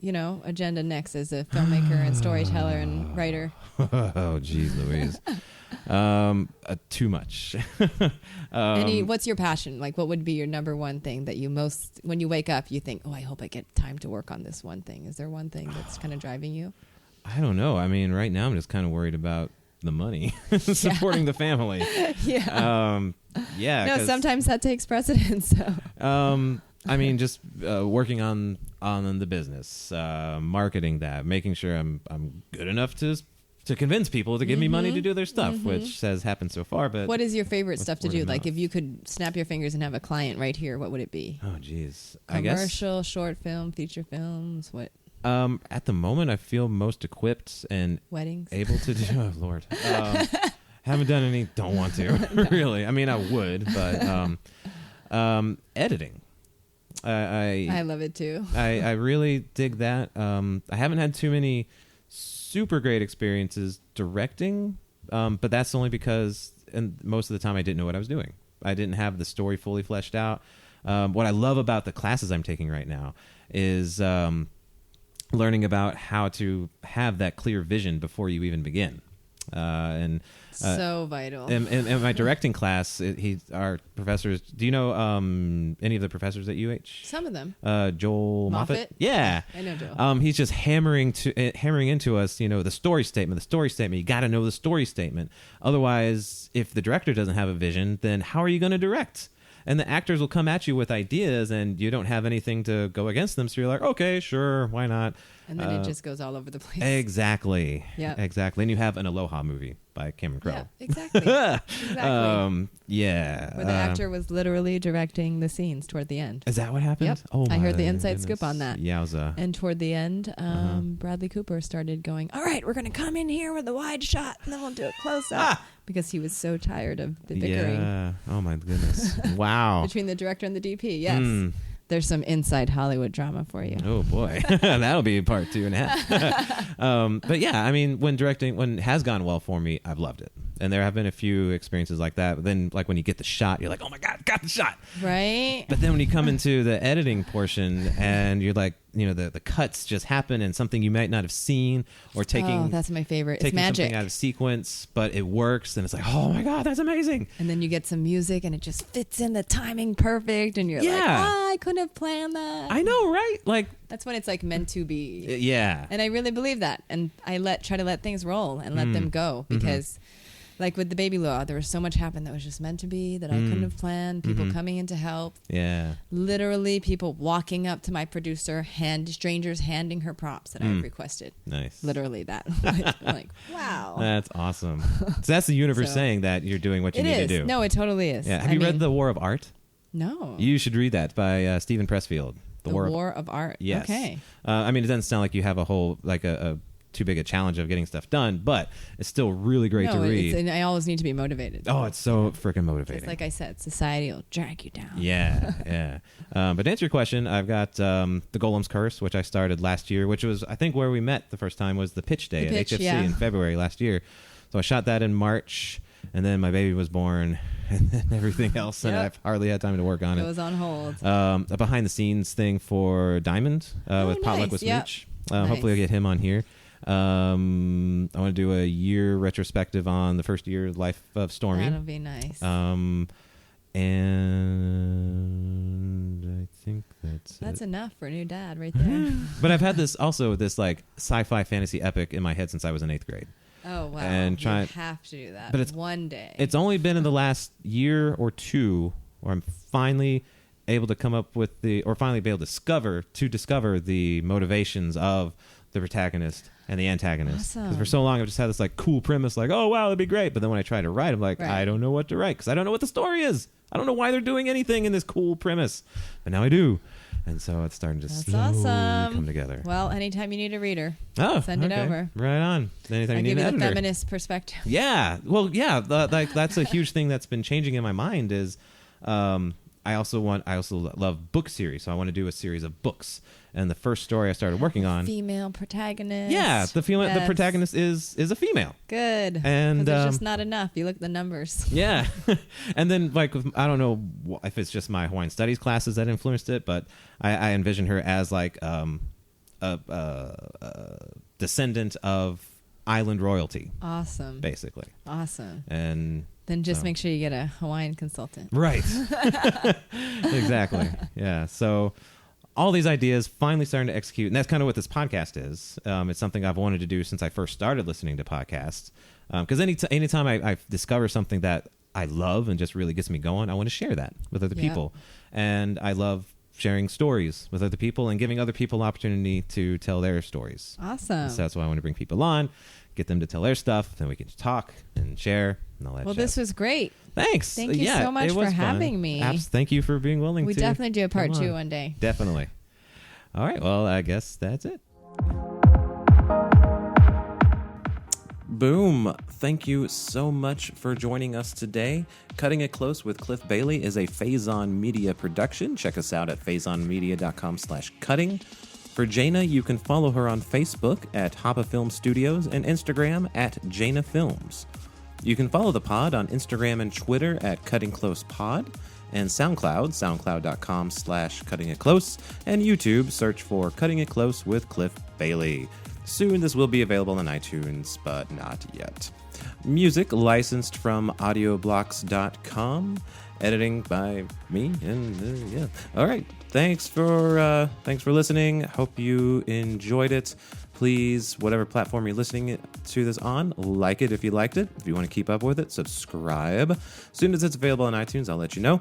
agenda next as a filmmaker and storyteller and writer. Oh, geez, Louise. Too much. What's your passion? Like, what would be your number one thing that you most, when you wake up, you think, oh, I hope I get time to work on this one thing? Is there one thing that's kind of driving you? I don't know. I mean, right now I'm just kind of worried about the money, supporting the family. Yeah. Yeah. No, sometimes that takes precedence. So. I mean, just working on the business, marketing that, making sure I'm good enough to convince people to give me money to do their stuff, which has happened so far. But what is your favorite stuff to do? Like, if you could snap your fingers and have a client right here, what would it be? Oh, geez. Commercial, short film, feature films, what? At the moment, I feel most equipped and Weddings, able to do. Oh, Lord. Haven't done any. Don't want to. Really. I mean, I would, but editing. I love it too. I really dig that. I haven't had too many super great experiences directing, but that's only because most of the time I didn't know what I was doing. I didn't have the story fully fleshed out. What I love about the classes I'm taking right now is learning about how to have that clear vision before you even begin. So vital. In my directing class, our professors. Do you know any of the professors at UH? Some of them. Joel Moffat. Yeah, I know Joel. He's just hammering into us. The story statement. You got to know the story statement. Otherwise, if the director doesn't have a vision, then how are you going to direct? And the actors will come at you with ideas, and you don't have anything to go against them. So you're like, okay, sure, why not? And then it just goes all over the place. Exactly. Yeah. Exactly. And you have an Aloha movie by Cameron Crowe. Yeah, exactly. Exactly. Yeah. Where the actor was literally directing the scenes toward the end. Is that what happened? Yep. Oh, I heard the my inside goodness. scoop on that. Yowza. And toward the end, Bradley Cooper started going, all right, we're going to come in here with a wide shot, and then we'll do a close-up. Because he was so tired of the bickering. Yeah. Oh, my goodness. Wow. Between the director and the DP, yes. There's some inside Hollywood drama for you. Oh, boy. That'll be part 2.5. But yeah, I mean, when it has gone well for me, I've loved it. And there have been a few experiences like that. But then, like, when you get the shot, you're like, oh, my God, got the shot. Right. But then when you come into the editing portion and you're like, the cuts just happen and something you might not have seen or taking. Oh, that's my favorite. It's taking magic. something out of sequence, but it works. And it's like, oh, my God, that's amazing. And then you get some music and it just fits in the timing perfect. And you're like, I couldn't have planned that. I know, right? Like, that's when it's like meant to be. Yeah. And I really believe that. And I try to let things roll and let them go because like with the baby law, there was so much happened that was just meant to be that I couldn't have planned. People coming in to help. Yeah. Literally people walking up to my producer, strangers handing her props that I requested. Nice. Literally that. I'm like, wow. That's awesome. So that's the universe saying that you're doing what you need to do. No, it totally is. Yeah. Have you read The War of Art? No. You should read that by Stephen Pressfield. The War of Art. Yes. Okay. I mean, it doesn't sound like you have a whole, like a too big a challenge of getting stuff done, but it's still really great to read. And I always need to be motivated. Oh, it's so freaking motivating. Just like I said, society will drag you down. Yeah, yeah. But to answer your question, I've got The Golem's Curse, which I started last year, which was, I think, where we met the first time was the pitch day at HFC in February last year. So I shot that in March, and then my baby was born, and then everything else, and I've hardly had time to work on it. It was on hold. A behind-the-scenes thing for Diamond with Potluck with Smooch. Hopefully I'll get him on here. I want to do a year retrospective on the first year life of Stormy. That'll be nice. And I think that's it. Enough for a new dad right there. But I've had this like sci-fi fantasy epic in my head since I was in 8th grade. Oh wow! And you have to do that. But it's one day. It's only been in the last year or two where I'm finally able to come up with finally be able to discover the motivations of the protagonist and the antagonist. Because for so long I've just had this like cool premise, like, oh wow, that'd be great. But then when I try to write, I'm like, I don't know what to write because I don't know what the story is. I don't know why they're doing anything in this cool premise. But now I do. And so it's starting to slowly come together. Well, anytime you need a reader, send it over. Right on. Anytime you need an editor. I give you the feminist perspective. Yeah. Well, yeah. That's a huge thing that's been changing in my mind is I also love book series. So I want to do a series of books. And the first story I started working on, female protagonist. Yeah, the protagonist is a female. Good. And there's just not enough. You look at the numbers. Yeah, and then like I don't know if it's just my Hawaiian studies classes that influenced it, but I envision her as like a descendant of island royalty. Awesome. Basically. Awesome. And then just make sure you get a Hawaiian consultant. Right. Exactly. Yeah. So all these ideas finally starting to execute, and that's kind of what this podcast is. It's something I've wanted to do since I first started listening to podcasts. Because anytime I discover something that I love and just really gets me going, I want to share that with other people. And I love sharing stories with other people and giving other people opportunity to tell their stories. Awesome. So that's why I want to bring people on, get them to tell their stuff, then we can talk and share and all that. Well, this was great. Thanks. Thank you so much for having me. Thank you for being willing to. We definitely do a part 2 one day. Definitely. All right. Well, I guess that's it. Boom. Thank you so much for joining us today. Cutting It Close with Cliff Bailey is a Phazon Media production. Check us out at phazonmedia.com/cutting. For Jana, you can follow her on Facebook at Hoppa Film Studios and Instagram at Jana Films. You can follow the pod on Instagram and Twitter at Cutting Close Pod, and SoundCloud, soundcloud.com/cuttingitclose, and YouTube, search for Cutting It Close with Cliff Bailey. Soon this will be available on iTunes, but not yet. Music licensed from audioblocks.com. Editing by me, and yeah. All right. Thanks for listening. Hope you enjoyed it. Please, whatever platform you're listening to this on, like it if you liked it. If you want to keep up with it, subscribe. As soon as it's available on iTunes, I'll let you know.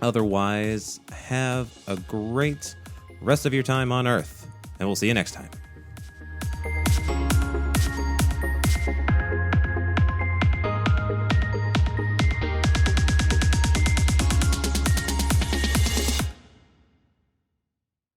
Otherwise, have a great rest of your time on Earth, and we'll see you next time.